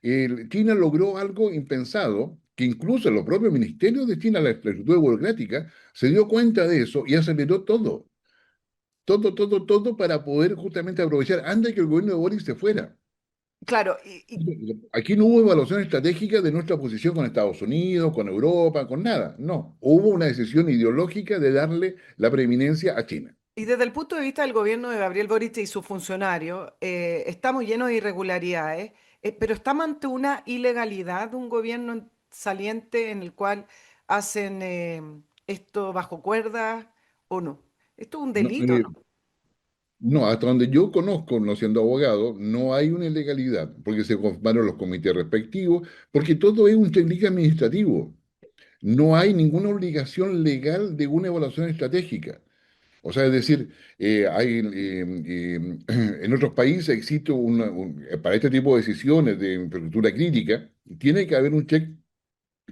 China logró algo impensado, que incluso los propios ministerios de China, la estructura burocrática, se dio cuenta de eso y aceleró todo. Todo para poder justamente aprovechar antes de que el gobierno de Boris se fuera. Claro, Aquí no hubo evaluación estratégica de nuestra posición con Estados Unidos, con Europa, con nada. No, hubo una decisión ideológica de darle la preeminencia a China. y desde el punto de vista del gobierno de Gabriel Boric y sus funcionarios, estamos llenos de irregularidades, pero estamos ante una ilegalidad de un gobierno saliente en el cual hacen esto bajo cuerda o no. Esto es un No, delito, ¿no? no, hasta donde yo conozco, no siendo abogado, no hay una ilegalidad, porque se conformaron los comités respectivos, porque todo es un técnico administrativo. No hay ninguna obligación legal de una evaluación estratégica. O sea, es decir, en otros países existe para este tipo de decisiones de infraestructura crítica, tiene que haber un check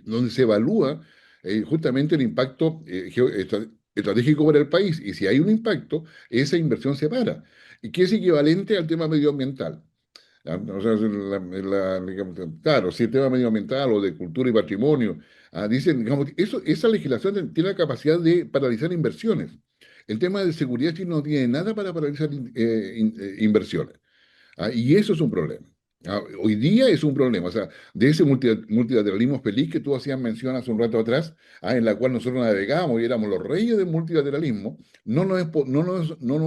donde se evalúa justamente el impacto estratégico para el país. Y si hay un impacto, esa inversión se para. Y que es equivalente al tema medioambiental. ¿Ya? O sea, digamos, claro, si el tema medioambiental o de cultura y patrimonio, dicen, digamos, esa legislación tiene la capacidad de paralizar inversiones. El tema de seguridad chino no tiene nada para paralizar inversiones. Y eso es un problema. Hoy día es un problema, o sea, de ese multilateralismo feliz que tú hacías mención hace un rato atrás, en la cual nosotros navegábamos y éramos los reyes del multilateralismo, no nos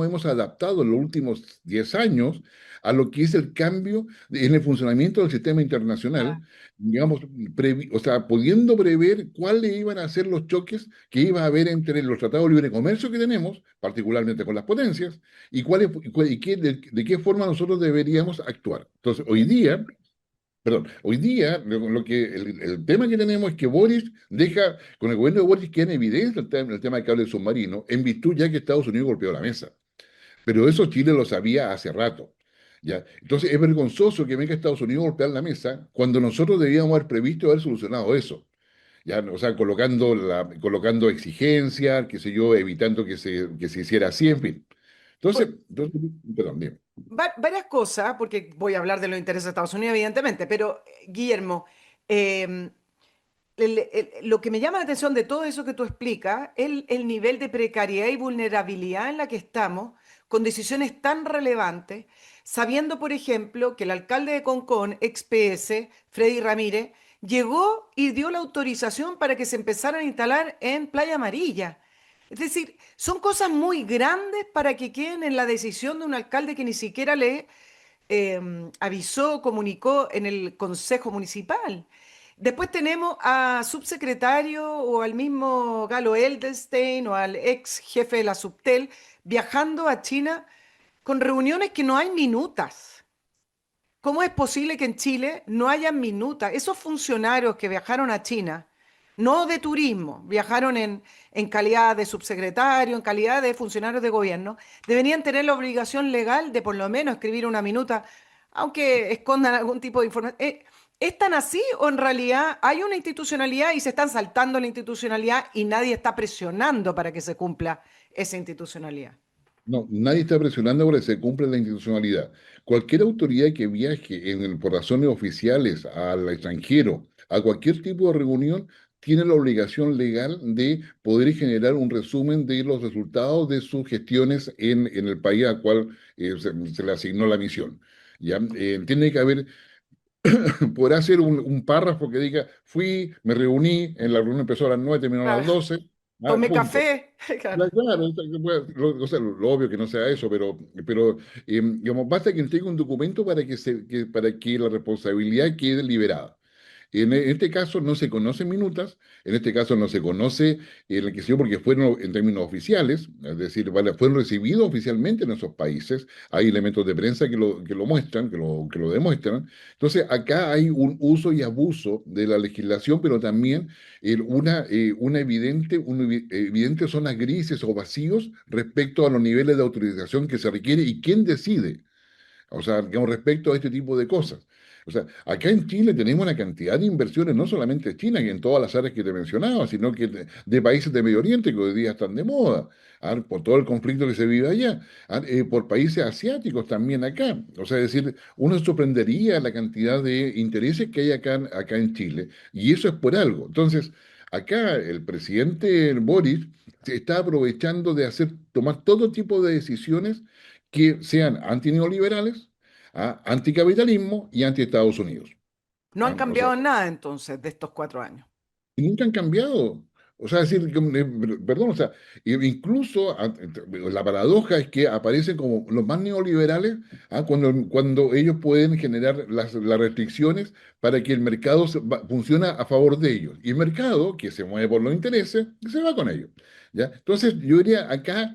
hemos adaptado en los últimos 10 años a lo que es el cambio en el funcionamiento del sistema internacional, digamos, o sea, pudiendo prever cuáles iban a ser los choques que iba a haber entre los tratados de libre comercio que tenemos, particularmente con las potencias, y, de qué forma nosotros deberíamos actuar. Entonces, hoy día el tema que tenemos es que Boris deja, con el gobierno de Boris queda en evidencia el tema del cable submarino, en virtud ya que Estados Unidos golpeó la mesa. Pero eso Chile lo sabía hace rato. ¿Ya? Entonces es vergonzoso que venga Estados Unidos a golpear la mesa cuando nosotros debíamos haber previsto haber solucionado eso. ¿Ya? O sea, colocando exigencias, qué sé yo, evitando que se hiciera así, en fin. Perdón, dime. Varias cosas, porque voy a hablar de los intereses de Estados Unidos, evidentemente, pero Guillermo, em, lo que me llama la atención de todo eso que tú explicas es el nivel de precariedad y vulnerabilidad en la que estamos con decisiones tan relevantes, sabiendo, por ejemplo, que el alcalde de Concón, ex PS, Freddy Ramírez, llegó y dio la autorización para que se empezaran a instalar en Playa Amarilla. Es decir, son cosas muy grandes para que queden en la decisión de un alcalde que ni siquiera le avisó, comunicó en el Consejo Municipal. Después tenemos a subsecretario o al mismo Galo Edelstein o al ex jefe de la Subtel viajando a China con reuniones que no hay minutas. ¿Cómo es posible que en Chile no haya minutas? Esos funcionarios que viajaron a China, no de turismo, viajaron en calidad de subsecretario, en calidad de funcionarios de gobierno, deberían tener la obligación legal de por lo menos escribir una minuta, aunque escondan algún tipo de información. ¿Es tan así o en realidad hay una institucionalidad y se están saltando la institucionalidad y nadie está presionando para que se cumpla esa institucionalidad? No, nadie está presionando para que se cumpla la institucionalidad. Cualquier autoridad que viaje por razones oficiales al extranjero, a cualquier tipo de reunión, tiene la obligación legal de poder generar un resumen de los resultados de sus gestiones en el país al cual se le asignó la misión. ¿Ya? Tiene que haber, podrá ser un párrafo que diga, fui, me reuní, en la reunión empezó a las 9, terminó a Ah, las 12, tomé punto. café. Claro. Claro, o sea, lo obvio que no sea eso, pero digamos, basta que entregue un documento para que la responsabilidad quede liberada. En este caso no se conocen minutas, en este caso no se conoce el que sé yo, porque fueron en términos oficiales, es decir, fueron recibidos oficialmente en esos países, hay elementos de prensa que lo muestran, que lo demuestran. Entonces, acá hay un uso y abuso de la legislación, pero también evidente zonas grises o vacíos respecto a los niveles de autorización que se requiere y quién decide. O sea, digamos, respecto a este tipo de cosas. O sea, acá en Chile tenemos una cantidad de inversiones, no solamente China, que en todas las áreas que te mencionaba, sino que de países de Medio Oriente que hoy día están de moda, por todo el conflicto que se vive allá, por países asiáticos también acá. O sea, es decir, uno se sorprendería la cantidad de intereses que hay acá en Chile, y eso es por algo. Entonces, acá el presidente Boris se está aprovechando de tomar todo tipo de decisiones que sean antineoliberales, anticapitalismo y anti-Estados Unidos. No han O sea, cambiado nada entonces de estos 4 años. y nunca han cambiado. O sea, decir, perdón, o sea, incluso la paradoja es que aparecen como los más neoliberales, cuando ellos pueden generar las restricciones para que el mercado funcione a favor de ellos. Y el mercado, que se mueve por los intereses, se va con ellos. ¿Ya? Entonces, yo diría acá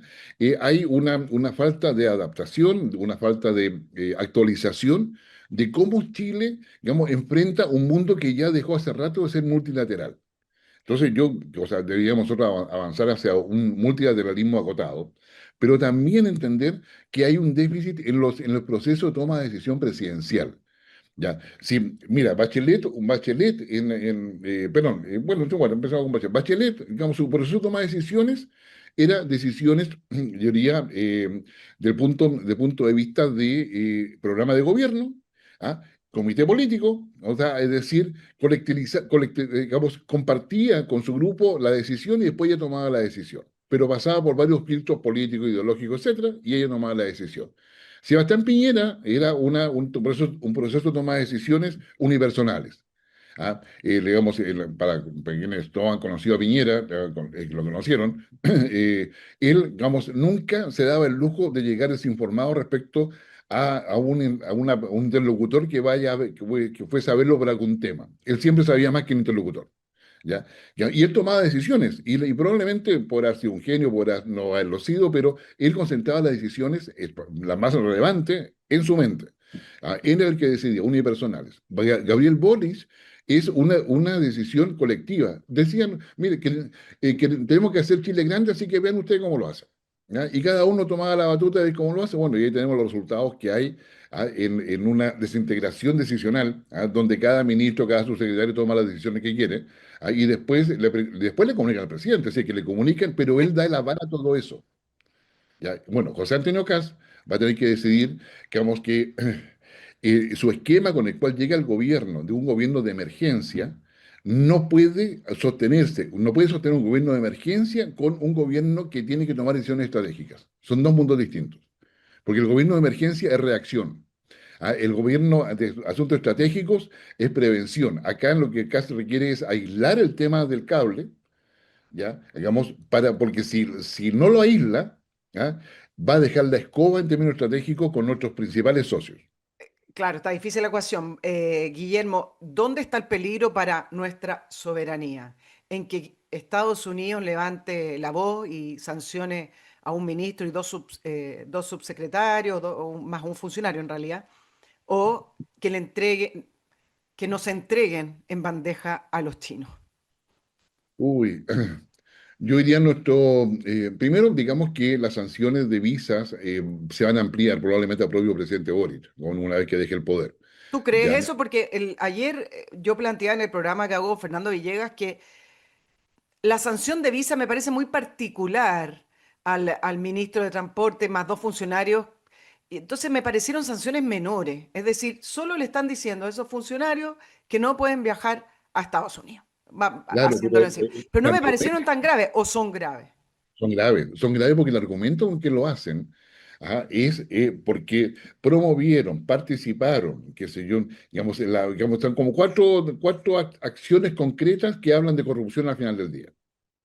hay una falta de adaptación, una falta de actualización de cómo Chile, digamos, enfrenta un mundo que ya dejó hace rato de ser multilateral. Entonces o sea, deberíamos nosotros avanzar hacia un multilateralismo acotado, pero también entender que hay un déficit en los procesos de toma de decisión presidencial. Ya, sí, mira, Bachelet perdón, bueno, empezamos con Bachelet. Bachelet, digamos, su proceso de toma de decisiones era decisiones, yo diría, del punto de vista de programa de gobierno, ¿ah? Comité político, o sea, es decir, digamos, compartía con su grupo la decisión y después ella tomaba la decisión, pero pasaba por varios filtros políticos, ideológicos, etcétera, y ella tomaba la decisión. Sebastián Piñera era un proceso de toma de decisiones unipersonales. Digamos, para quienes no han conocido a Piñera, lo conocieron, él, digamos, nunca se daba el lujo de llegar desinformado respecto a un interlocutor que que fuese a verlo para algún tema. Él siempre sabía más que el interlocutor. ¿Ya? Y él tomaba decisiones, y probablemente por haber sido un genio, no haberlo sido, pero él concentraba las decisiones, las más relevantes, en su mente. Él era el que decidía, unipersonales. Gabriel Boric es una decisión colectiva. Decían, mire, que tenemos que hacer Chile grande, así que vean ustedes cómo lo hacen. ¿Ya? Y cada uno tomaba la batuta de cómo lo hace. Bueno, y ahí tenemos los resultados que hay en una desintegración decisional, donde cada ministro, cada subsecretario toma las decisiones que quiere. Y después le comunican al presidente, así que le comunican, pero él da el aval a todo eso. ¿Ya? Bueno, José Antonio Caz va a tener que decidir, digamos, que su esquema con el cual llega el gobierno, de un gobierno de emergencia, no puede sostener un gobierno de emergencia con un gobierno que tiene que tomar decisiones estratégicas. Son dos mundos distintos, porque el gobierno de emergencia es reacción. El gobierno de asuntos estratégicos es prevención. Acá lo que casi requiere es aislar el tema del cable, ¿ya? Digamos, porque si no lo aísla, ¿ya? Va a dejar la escoba en términos estratégicos con nuestros principales socios. Claro, está difícil la ecuación. Guillermo, ¿dónde está el peligro para nuestra soberanía? En que Estados Unidos levante la voz y sancione a un ministro y dos subsecretarios, más un funcionario en realidad, o que que nos entreguen en bandeja a los chinos. Uy, yo diría primero, digamos que las sanciones de visas se van a ampliar probablemente al propio presidente Boric, una vez que deje el poder. ¿Tú crees ¿Ya? eso? Porque ayer yo planteaba en el programa que hago con Fernando Villegas que la sanción de visa me parece muy particular al ministro de Transporte más dos funcionarios. Y entonces me parecieron sanciones menores. Es decir, solo le están diciendo a esos funcionarios que no pueden viajar a Estados Unidos. Claro, pero Haciéndolo así. Pero no me parecieron tan graves o son graves. son graves porque el argumento con que lo hacen es porque promovieron, participaron, qué sé yo, digamos, están como cuatro acciones concretas que hablan de corrupción al final del día.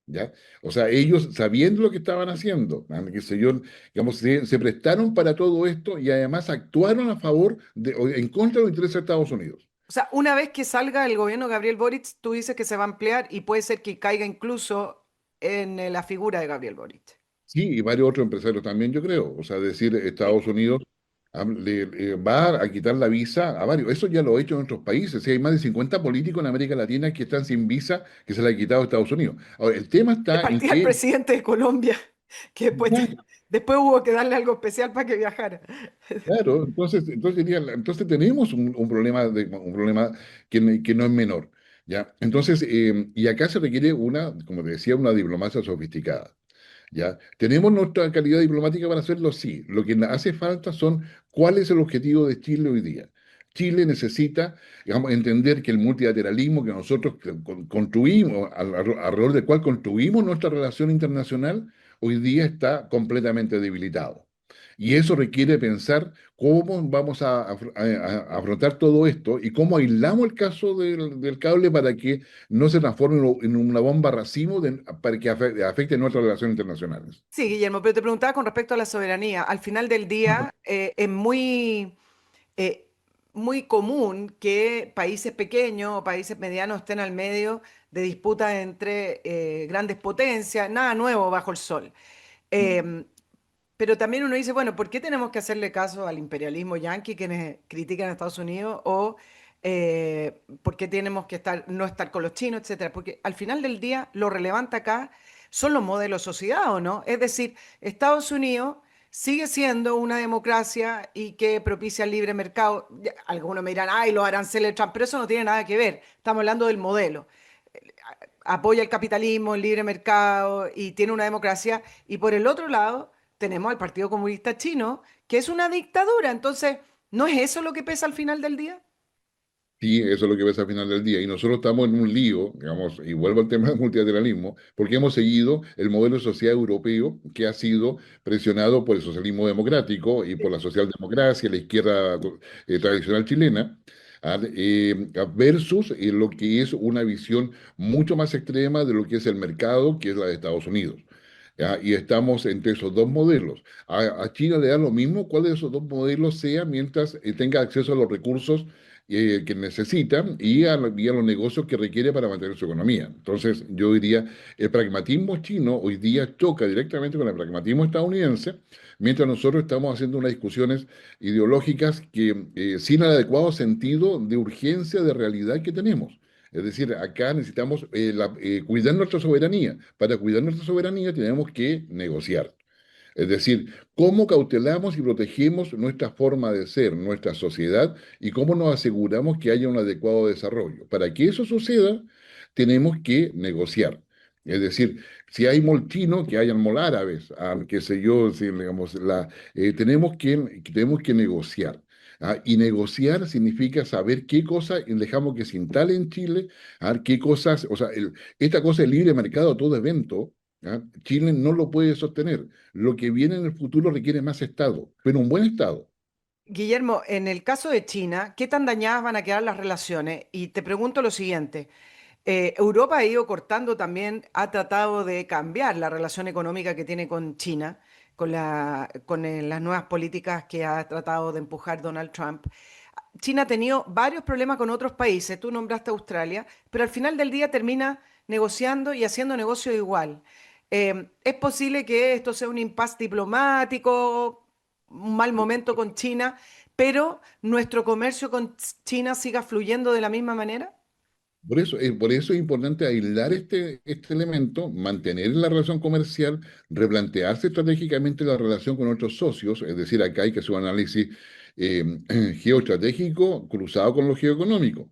¿Ya? O sea, ellos sabiendo lo que estaban haciendo, qué sé yo, digamos, se prestaron para todo esto y además actuaron a favor o en contra de los intereses de Estados Unidos. O sea, una vez que salga el gobierno de Gabriel Boric, tú dices que se va a ampliar y puede ser que caiga incluso en la figura de Gabriel Boric. Sí, y varios otros empresarios también, yo creo. O sea, decir, Eh, Estados Unidos va a quitar la visa a varios. Eso ya lo ha hecho en otros países. Sí, hay más de 50 políticos en América Latina que están sin visa, que se la ha quitado a Estados Unidos. Ahora, el tema De está en partida el que presidente de Colombia. que después, después hubo que darle algo especial para que viajara. Claro, entonces tenemos un problema que no es menor, ¿ya? Entonces, y acá se requiere como te decía, una diplomacia sofisticada, ¿ya? ¿Tenemos nuestra calidad diplomática para hacerlo? Sí. Lo que hace falta son cuál es el objetivo de Chile hoy día. Chile necesita, digamos, entender que el multilateralismo que nosotros construimos, alrededor del cual construimos nuestra relación internacional, hoy día está completamente debilitado. Y eso requiere pensar cómo vamos a afrontar todo esto y cómo aislamos el caso del cable para que no se transforme en una bomba racimo para que afecte nuestras relaciones internacionales. Sí, Guillermo, pero te preguntaba con respecto a la soberanía. Al final del día, es eh, muy común que países pequeños o países medianos estén al medio de disputas entre grandes potencias, nada nuevo bajo el sol. Eh, pero también uno dice, bueno, ¿por qué tenemos que hacerle caso al imperialismo yanqui quienes critican a Estados Unidos? O ¿por qué tenemos que no estar con los chinos, etcétera? Porque al final del día lo relevante acá son los modelos de sociedad, ¿o no? Es decir, Estados Unidos sigue siendo una democracia y que propicia el libre mercado. Algunos me dirán, ay, los aranceles de Trump, pero eso no tiene nada que ver. Estamos hablando del modelo. Apoya el capitalismo, el libre mercado y tiene una democracia. Y por el otro lado, tenemos al Partido Comunista Chino, que es una dictadura. Entonces, ¿no es eso lo que pesa al final del día? Sí, eso es lo que ves al final del día. Y nosotros estamos en un lío, digamos, y vuelvo al tema del multilateralismo, porque hemos seguido el modelo de sociedad europeo que ha sido presionado por el socialismo democrático y por la socialdemocracia, la izquierda tradicional chilena, versus lo que es una visión mucho más extrema de lo que es el mercado, que es la de Estados Unidos. ¿Ya? Y estamos entre esos dos modelos. A China le da lo mismo cuál de esos dos modelos sea mientras tenga acceso a los recursos que necesita y a los negocios que requiere para mantener su economía. Entonces, yo diría, el pragmatismo chino hoy día choca directamente con el pragmatismo estadounidense, mientras nosotros estamos haciendo unas discusiones ideológicas que sin el adecuado sentido de urgencia de realidad que tenemos. Es decir, acá necesitamos cuidar nuestra soberanía. Para cuidar nuestra soberanía tenemos que negociar. Es decir, cómo cautelamos y protegemos nuestra forma de ser, nuestra sociedad y cómo nos aseguramos que haya un adecuado desarrollo. Para que eso suceda, tenemos que negociar. Es decir, si hay mol chino, que hayan mol árabes, qué sé yo, si, digamos, tenemos que negociar. Y negociar significa saber qué cosas dejamos que se instale en Chile, qué cosas, o sea, esta cosa del libre mercado a todo evento, Chile no lo puede sostener. Lo que viene en el futuro requiere más Estado, pero un buen Estado. Guillermo, en el caso de China, ¿qué tan dañadas van a quedar las relaciones? Y te pregunto lo siguiente. Europa ha ido cortando también, ha tratado de cambiar la relación económica que tiene con China, las nuevas políticas que ha tratado de empujar Donald Trump. China ha tenido varios problemas con otros países, tú nombraste Australia, pero al final del día termina negociando y haciendo negocio igual. ¿Es posible que esto sea un impasse diplomático, un mal momento con China, pero nuestro comercio con China siga fluyendo de la misma manera? Por eso es importante aislar este elemento, mantener la relación comercial, replantearse estratégicamente la relación con otros socios, es decir, acá hay que hacer un análisis eh, geoestratégico cruzado con lo geoeconómico.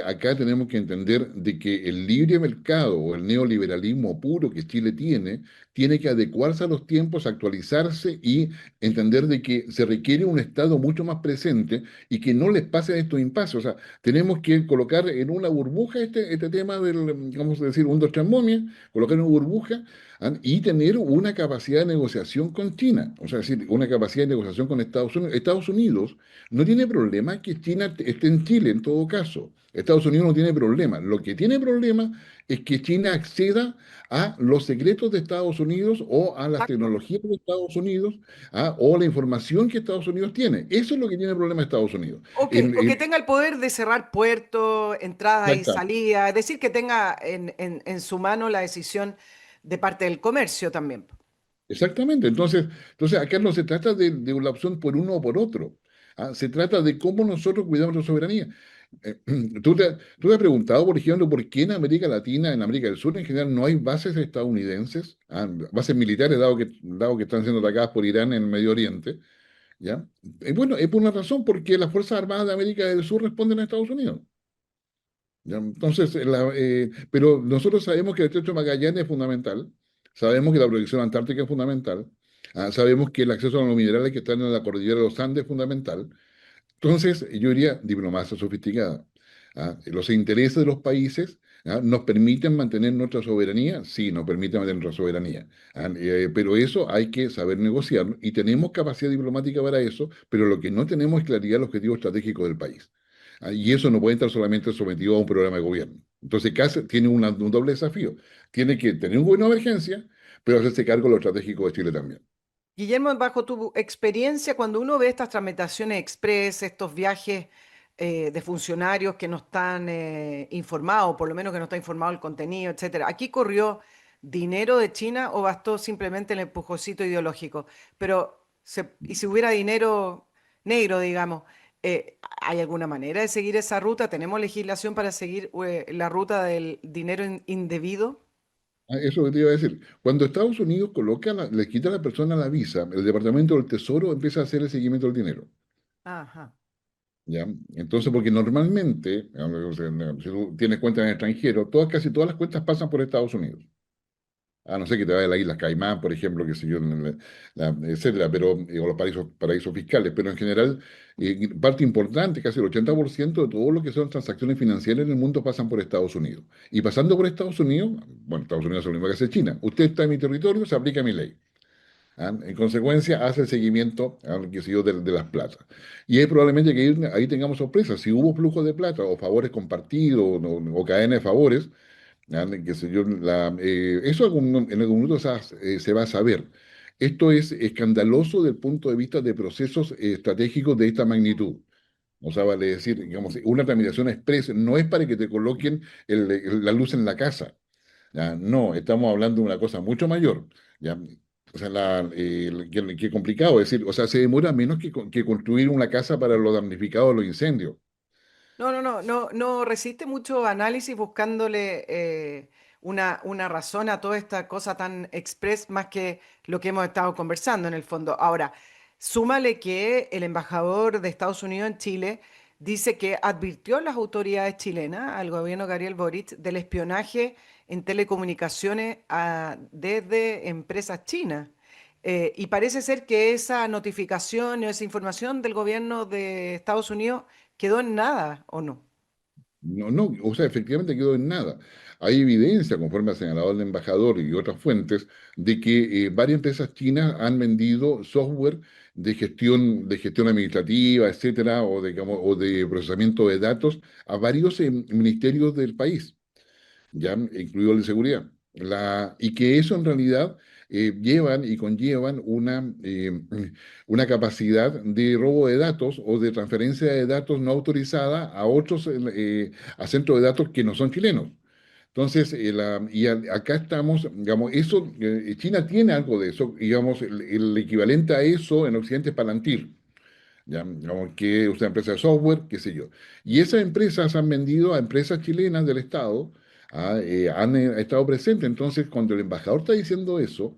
Acá tenemos que entender de que el libre mercado o el neoliberalismo puro que Chile tiene que adecuarse a los tiempos, actualizarse y entender de que se requiere un Estado mucho más presente y que no les pasen estos impases. O sea, tenemos que colocar en una burbuja este tema del, vamos a decir, un, dos, tres momias, colocar en una burbuja y tener una capacidad de negociación con China, o sea, es decir, una capacidad de negociación con Estados Unidos. Estados Unidos no tiene problema que China esté en Chile en todo caso. Estados Unidos no tiene problema. Lo que tiene problema es que China acceda a los secretos de Estados Unidos o a las Exacto. tecnologías de Estados Unidos o la información que Estados Unidos tiene. Eso es lo que tiene problema Estados Unidos. O que tenga el poder de cerrar puertos, entradas Ya y está. salidas, es decir, que tenga en su mano la decisión de parte del comercio también. Exactamente. Entonces acá no se trata de una opción por uno o por otro. Se trata de cómo nosotros cuidamos nuestra soberanía. Eh, tú te has preguntado, por ejemplo, por qué en América Latina, en América del Sur en general, no hay bases estadounidenses, bases militares, dado que están siendo atacadas por Irán en el Medio Oriente, ¿ya? Bueno, es por una razón, porque las Fuerzas Armadas de América del Sur responden a Estados Unidos. ¿Ya? Entonces, pero nosotros sabemos que el Estrecho de Magallanes es fundamental, sabemos que la protección antártica es fundamental, sabemos que el acceso a los minerales que están en la cordillera de los Andes es fundamental. Entonces, yo diría diplomacia sofisticada. Los intereses de los países nos permiten mantener nuestra soberanía, sí, nos permiten mantener nuestra soberanía. Pero eso hay que saber negociarlo y tenemos capacidad diplomática para eso, pero lo que no tenemos es claridad del objetivo estratégico del país. Y eso no puede estar solamente sometido a un programa de gobierno. Entonces, CAS tiene un doble desafío. Tiene que tener un gobierno de emergencia, pero hacerse cargo de lo estratégico de Chile también. Guillermo, bajo tu experiencia, cuando uno ve estas tramitaciones express, estos viajes de funcionarios que no están informados, por lo menos que no está informado el contenido, etcétera, ¿aquí corrió dinero de China o bastó simplemente el empujoncito ideológico? Pero, y si hubiera dinero negro, digamos, ¿hay alguna manera de seguir esa ruta? ¿Tenemos legislación para seguir la ruta del dinero indebido? Eso que te iba a decir. Cuando Estados Unidos le quita a la persona la visa, el Departamento del Tesoro empieza a hacer el seguimiento del dinero. Ajá. ¿Ya? Entonces, porque normalmente, o sea, si tú tienes cuentas en el extranjero, casi todas las cuentas pasan por Estados Unidos. A no ser que te vaya a las Islas Caimán, por ejemplo, que sé yo, etcétera, pero, o los paraísos fiscales, pero en general, parte importante, casi el 80% de todo lo que son transacciones financieras en el mundo pasan por Estados Unidos. Y pasando por Estados Unidos, bueno, Estados Unidos es lo mismo que hace China. Usted está en mi territorio, se aplica mi ley. En consecuencia, hace el seguimiento, qué sé yo, de las platas. Y es probablemente que ahí tengamos sorpresas. Si hubo flujo de plata o favores compartidos o cadena de favores, qué sé yo, eso en algún momento se va a saber. Esto es escandaloso desde el punto de vista de procesos estratégicos de esta magnitud. O sea, vale decir, digamos, una tramitación express no es para que te coloquen la luz en la casa. ¿Ya? No, estamos hablando de una cosa mucho mayor. ¿Ya? O sea, qué complicado. Es decir, o sea, se demora menos que construir una casa para los damnificados de los incendios. No resiste mucho análisis buscándole una razón a toda esta cosa tan express, más que lo que hemos estado conversando en el fondo. Ahora, súmale que el embajador de Estados Unidos en Chile dice que advirtió a las autoridades chilenas, al gobierno de Gabriel Boric, del espionaje en telecomunicaciones desde empresas chinas. Y parece ser que esa notificación o esa información del gobierno de Estados Unidos quedó en nada, ¿o no? No, no, o sea, efectivamente quedó en nada. Hay evidencia, conforme ha señalado el embajador y otras fuentes, de que varias empresas chinas han vendido software de gestión administrativa, etcétera, o de procesamiento de datos a varios ministerios del país, ya incluido el de seguridad. Y que eso en realidad llevan y conllevan una capacidad de robo de datos o de transferencia de datos no autorizada a otros a centros de datos que no son chilenos. Entonces, acá estamos, digamos, China tiene algo de eso, digamos, el equivalente a eso en Occidente es Palantir. ¿Ya? Digamos que es una empresa de software, qué sé yo. Y esas empresas han vendido a empresas chilenas del Estado, han estado presentes. Entonces, cuando el embajador está diciendo eso,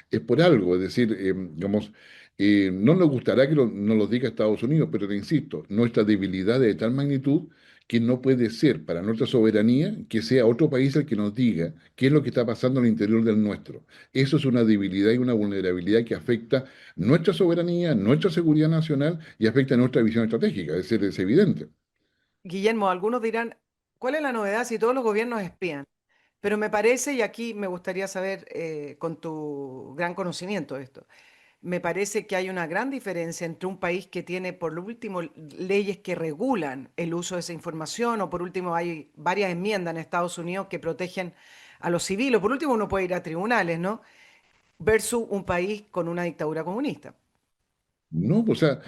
es por algo. Es decir, digamos, no nos gustará que nos lo diga Estados Unidos, pero te insisto, nuestra debilidad es de tal magnitud que no puede ser para nuestra soberanía que sea otro país el que nos diga qué es lo que está pasando en el interior del nuestro. Eso es una debilidad y una vulnerabilidad que afecta nuestra soberanía, nuestra seguridad nacional y afecta nuestra visión estratégica, es decir, es evidente. Guillermo, algunos dirán, ¿cuál es la novedad si todos los gobiernos espían? Pero me parece, y aquí me gustaría saber con tu gran conocimiento de esto, me parece que hay una gran diferencia entre un país que tiene, por lo último, leyes que regulan el uso de esa información, o por último hay varias enmiendas en Estados Unidos que protegen a los civiles, o por último uno puede ir a tribunales, ¿no? Versus un país con una dictadura comunista. No, pues, o sea,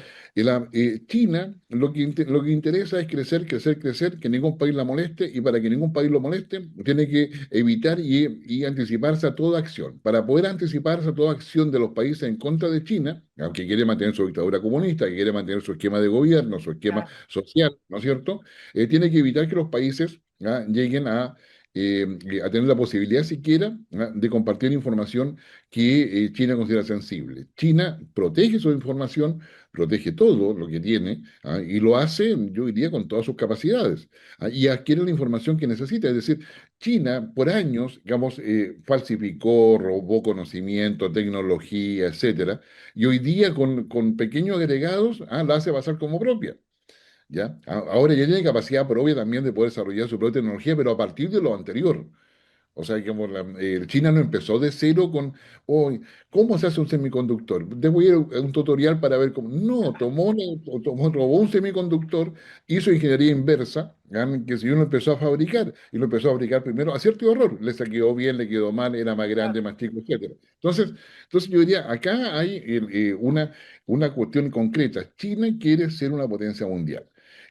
China lo que interesa es crecer, crecer, crecer, que ningún país la moleste y para que ningún país lo moleste tiene que evitar y anticiparse a toda acción. Para poder anticiparse a toda acción de los países en contra de China, aunque quiere mantener su dictadura comunista, que quiere mantener su esquema de gobierno, su esquema Claro. social, ¿no es cierto? Tiene que evitar que los países lleguen a tener la posibilidad siquiera de compartir información que China considera sensible. China protege su información, protege todo lo que tiene, y lo hace, yo diría, con todas sus capacidades, y adquiere la información que necesita. Es decir, China por años, digamos, falsificó, robó conocimiento, tecnología, etcétera, y hoy día con pequeños agregados la hace pasar como propia. ¿Ya? Ahora ya tiene capacidad propia también de poder desarrollar su propia tecnología, pero a partir de lo anterior. O sea, que China no empezó de cero con, oh, ¿cómo se hace un semiconductor? Debo ir a un tutorial para ver cómo. No, robó un semiconductor, hizo ingeniería inversa, que si uno empezó a fabricar, y lo empezó a fabricar primero, acierto y error. Le quedó bien, le quedó mal, era más grande, más chico, etcétera. Entonces yo diría, acá hay una cuestión concreta. China quiere ser una potencia mundial.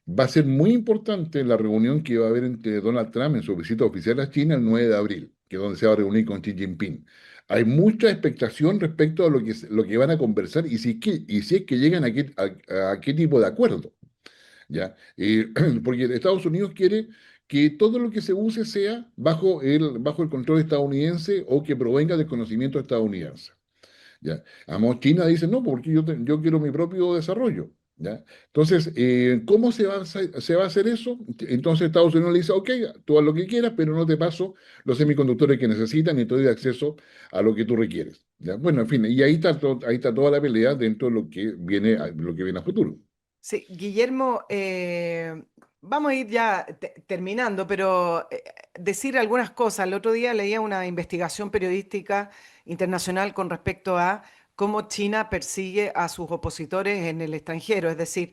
Va a ser muy importante la reunión que va a haber entre Donald Trump en su visita oficial a China el 9 de abril, que es donde se va a reunir con Xi Jinping. Hay mucha expectación respecto a lo que van a conversar y si es que llegan a qué tipo de acuerdo. ¿Ya? Porque Estados Unidos quiere que todo lo que se use sea bajo el control estadounidense o que provenga del conocimiento estadounidense. ¿Ya? Además, China dice, no, porque yo quiero mi propio desarrollo. ¿Ya? Entonces, ¿cómo se va a hacer eso? Entonces Estados Unidos le dice, ok, tú haz lo que quieras, pero no te paso los semiconductores que necesitan y te doy acceso a lo que tú requieres. ¿Ya? Bueno, en fin, y ahí está toda la pelea dentro de lo que viene a futuro. Sí, Guillermo, vamos a ir ya terminando, pero decir algunas cosas. El otro día leía una investigación periodística internacional con respecto a cómo China persigue a sus opositores en el extranjero. Es decir,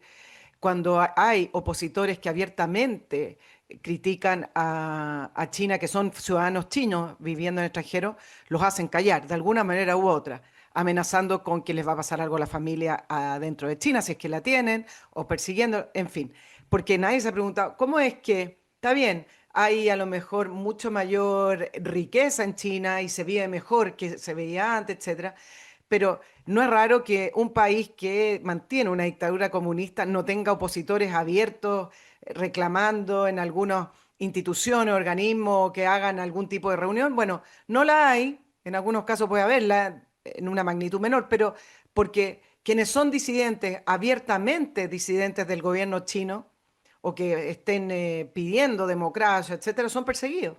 cuando hay opositores que abiertamente critican a China, que son ciudadanos chinos viviendo en el extranjero, los hacen callar de alguna manera u otra, amenazando con que les va a pasar algo a la familia adentro de China, si es que la tienen, o persiguiendo, en fin. Porque nadie se ha preguntado, ¿cómo es que, está bien, hay a lo mejor mucho mayor riqueza en China y se vive mejor que se veía antes, etcétera? Pero no es raro que un país que mantiene una dictadura comunista no tenga opositores abiertos reclamando en algunas instituciones, organismos que hagan algún tipo de reunión. Bueno, no la hay, en algunos casos puede haberla en una magnitud menor, pero porque quienes son disidentes, abiertamente disidentes del gobierno chino, o que estén pidiendo democracia, etcétera, son perseguidos.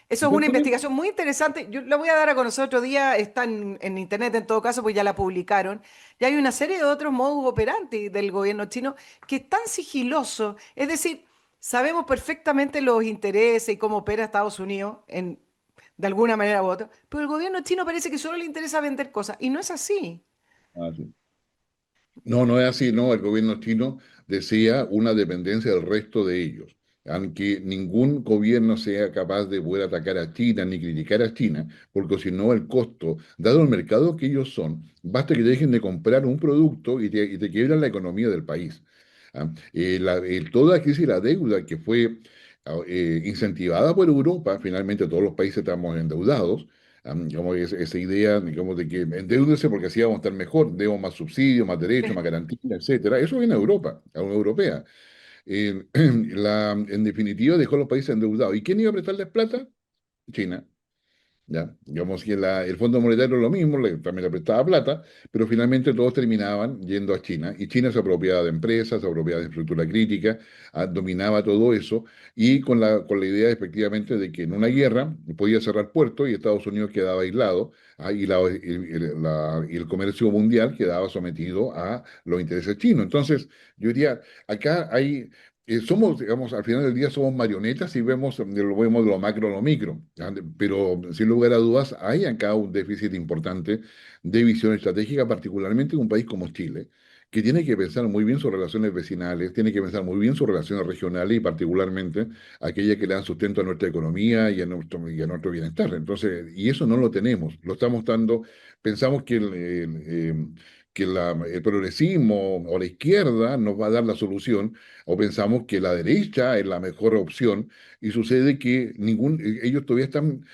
Eso es Yo una creo, investigación muy interesante. Yo la voy a dar a conocer otro día. Está en internet en todo caso, pues ya la publicaron. Y hay una serie de otros modus operandi del gobierno chino que es tan sigiloso. Es decir, sabemos perfectamente los intereses y cómo opera Estados Unidos de alguna manera u otra, pero el gobierno chino parece que solo le interesa vender cosas. Y no es así. sí. No, no es así, no. El gobierno chino desea una dependencia del resto de ellos. Aunque ningún gobierno sea capaz de poder atacar a China ni criticar a China, porque si no el costo, dado el mercado que ellos son, basta que dejen de comprar un producto y te quiebran la economía del país. Toda la crisis y la deuda que fue incentivada por Europa, finalmente todos los países estamos endeudados, digamos, esa idea, digamos, de que endeúdese porque así vamos a estar mejor, demos más subsidios, más derechos, más garantías, etcétera. Eso viene a Europa, a la Unión Europea. En definitiva, dejó a los países endeudados. ¿Y quién iba a prestarles plata? China. ¿Ya? Digamos que el Fondo Monetario es lo mismo, también le prestaba plata, pero finalmente todos terminaban yendo a China y China se apropiaba de empresas, se apropiaba de infraestructura crítica, dominaba todo eso y con la idea efectivamente de que en una guerra podía cerrar puertos y Estados Unidos quedaba aislado, y el comercio mundial quedaba sometido a los intereses chinos. Entonces, yo diría, acá hay somos, digamos, al final del día somos marionetas y vemos de lo macro a lo micro, ¿ya? Pero sin lugar a dudas hay acá un déficit importante de visión estratégica, particularmente en un país como Chile, que tiene que pensar muy bien sus relaciones vecinales, tiene que pensar muy bien sus relaciones regionales y particularmente aquellas que le dan sustento a nuestra economía y a nuestro bienestar. Entonces, y eso no lo tenemos, lo estamos dando, pensamos que el progresismo o la izquierda nos va a dar la solución, o pensamos que la derecha es la mejor opción, y sucede que ellos todavía están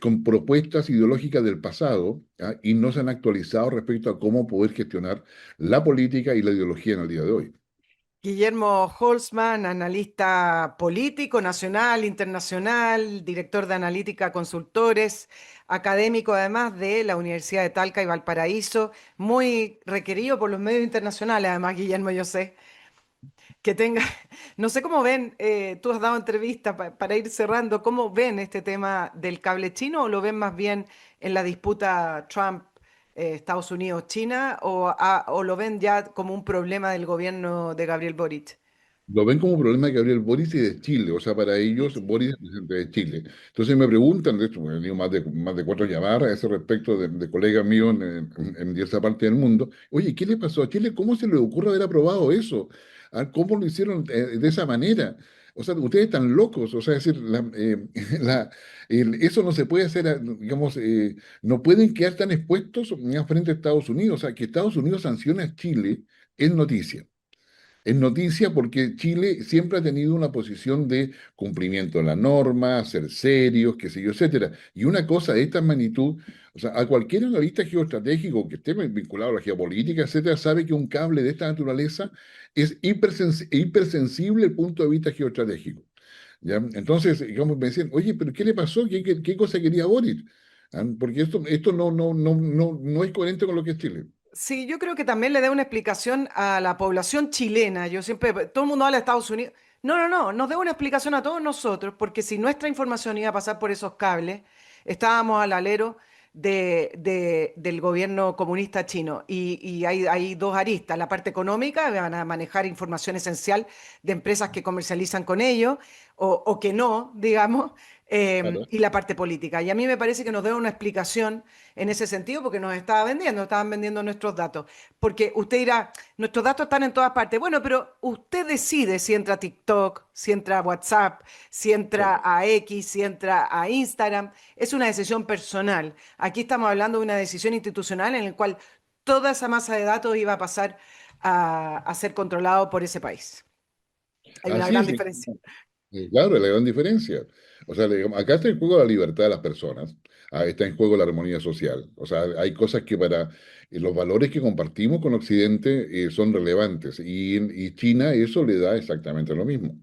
con propuestas ideológicas del pasado, ¿ah? Y no se han actualizado respecto a cómo poder gestionar la política y la ideología en el día de hoy. Guillermo Holzman, analista político, nacional, internacional, director de analítica consultores, académico además de la Universidad de Talca y Valparaíso, muy requerido por los medios internacionales, además, Guillermo, yo sé que tenga, no sé cómo ven, tú has dado entrevistas para ir cerrando, ¿cómo ven este tema del cable chino o lo ven más bien en la disputa Trump, Estados Unidos, China o lo ven ya como un problema del gobierno de Gabriel Boric? Lo ven como problema de Gabriel Boric y de Chile, o sea, para De ellos Chile. Boric es presidente de Chile. Entonces me preguntan, de hecho, me han venido más de 4 llamadas a ese respecto de colegas míos en diversas partes del mundo. Oye, ¿qué le pasó a Chile? ¿Cómo se le ocurre haber aprobado eso? ¿Ah? ¿Cómo lo hicieron de esa manera? O sea, ustedes están locos, o sea, es decir, eso no se puede hacer, digamos, no pueden quedar tan expuestos frente a Estados Unidos, o sea, que Estados Unidos sancione a Chile es noticia. Es noticia porque Chile siempre ha tenido una posición de cumplimiento de la norma, ser serios, qué sé yo, etcétera. Y una cosa de esta magnitud, o sea, a cualquier analista geoestratégico que esté vinculado a la geopolítica, etcétera, sabe que un cable de esta naturaleza es hipersensible desde el punto de vista geoestratégico. ¿Ya? Entonces, digamos, me decían, oye, pero ¿qué le pasó? ¿Qué cosa quería Boric? ¿Ah? Porque esto no es coherente con lo que es Chile. Sí, yo creo que también le da una explicación a la población chilena. Yo siempre, todo el mundo habla de Estados Unidos. No, no, no, nos da una explicación a todos nosotros, porque si nuestra información iba a pasar por esos cables, estábamos al alero del gobierno comunista chino. Y hay dos aristas. La parte económica, van a manejar información esencial de empresas que comercializan con ellos o que no, digamos, Claro. y la parte política. Y a mí me parece que nos da una explicación en ese sentido porque estaban vendiendo nuestros datos. Porque usted dirá, nuestros datos están en todas partes. Bueno, pero usted decide si entra a TikTok, si entra a WhatsApp, si entra Claro. a X, si entra a Instagram. Es una decisión personal. Aquí estamos hablando de una decisión institucional en la cual toda esa masa de datos iba a pasar a ser controlado por ese país. Hay una Así gran es. diferencia. Claro, es la gran diferencia. O sea, acá está en juego la libertad de las personas, está en juego la armonía social. O sea, hay cosas que para los valores que compartimos con Occidente son relevantes y China eso le da exactamente lo mismo.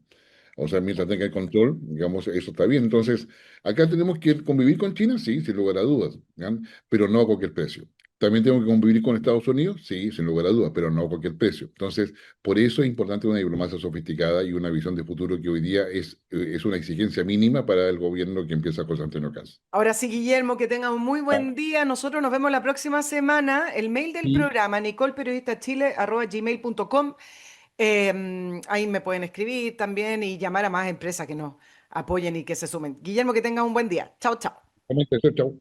O sea, mientras tenga el control, digamos, eso está bien. Entonces, acá tenemos que convivir con China, sí, sin lugar a dudas, ¿ya? Pero no a cualquier precio. También tenemos que convivir con Estados Unidos, sí, sin lugar a dudas, pero no a cualquier precio. Entonces, por eso es importante una diplomacia sofisticada y una visión de futuro que hoy día es una exigencia mínima para el gobierno que empieza José Antonio Caz. Ahora sí, Guillermo, que tenga un muy Ah, buen día. Nosotros nos vemos la próxima semana. El mail del y programa, nicolperiodistachile@gmail.com. Ahí me pueden escribir también y llamar a más empresas que nos apoyen y que se sumen. Guillermo, que tenga un buen día. Chao, chao. comenta eso, chao.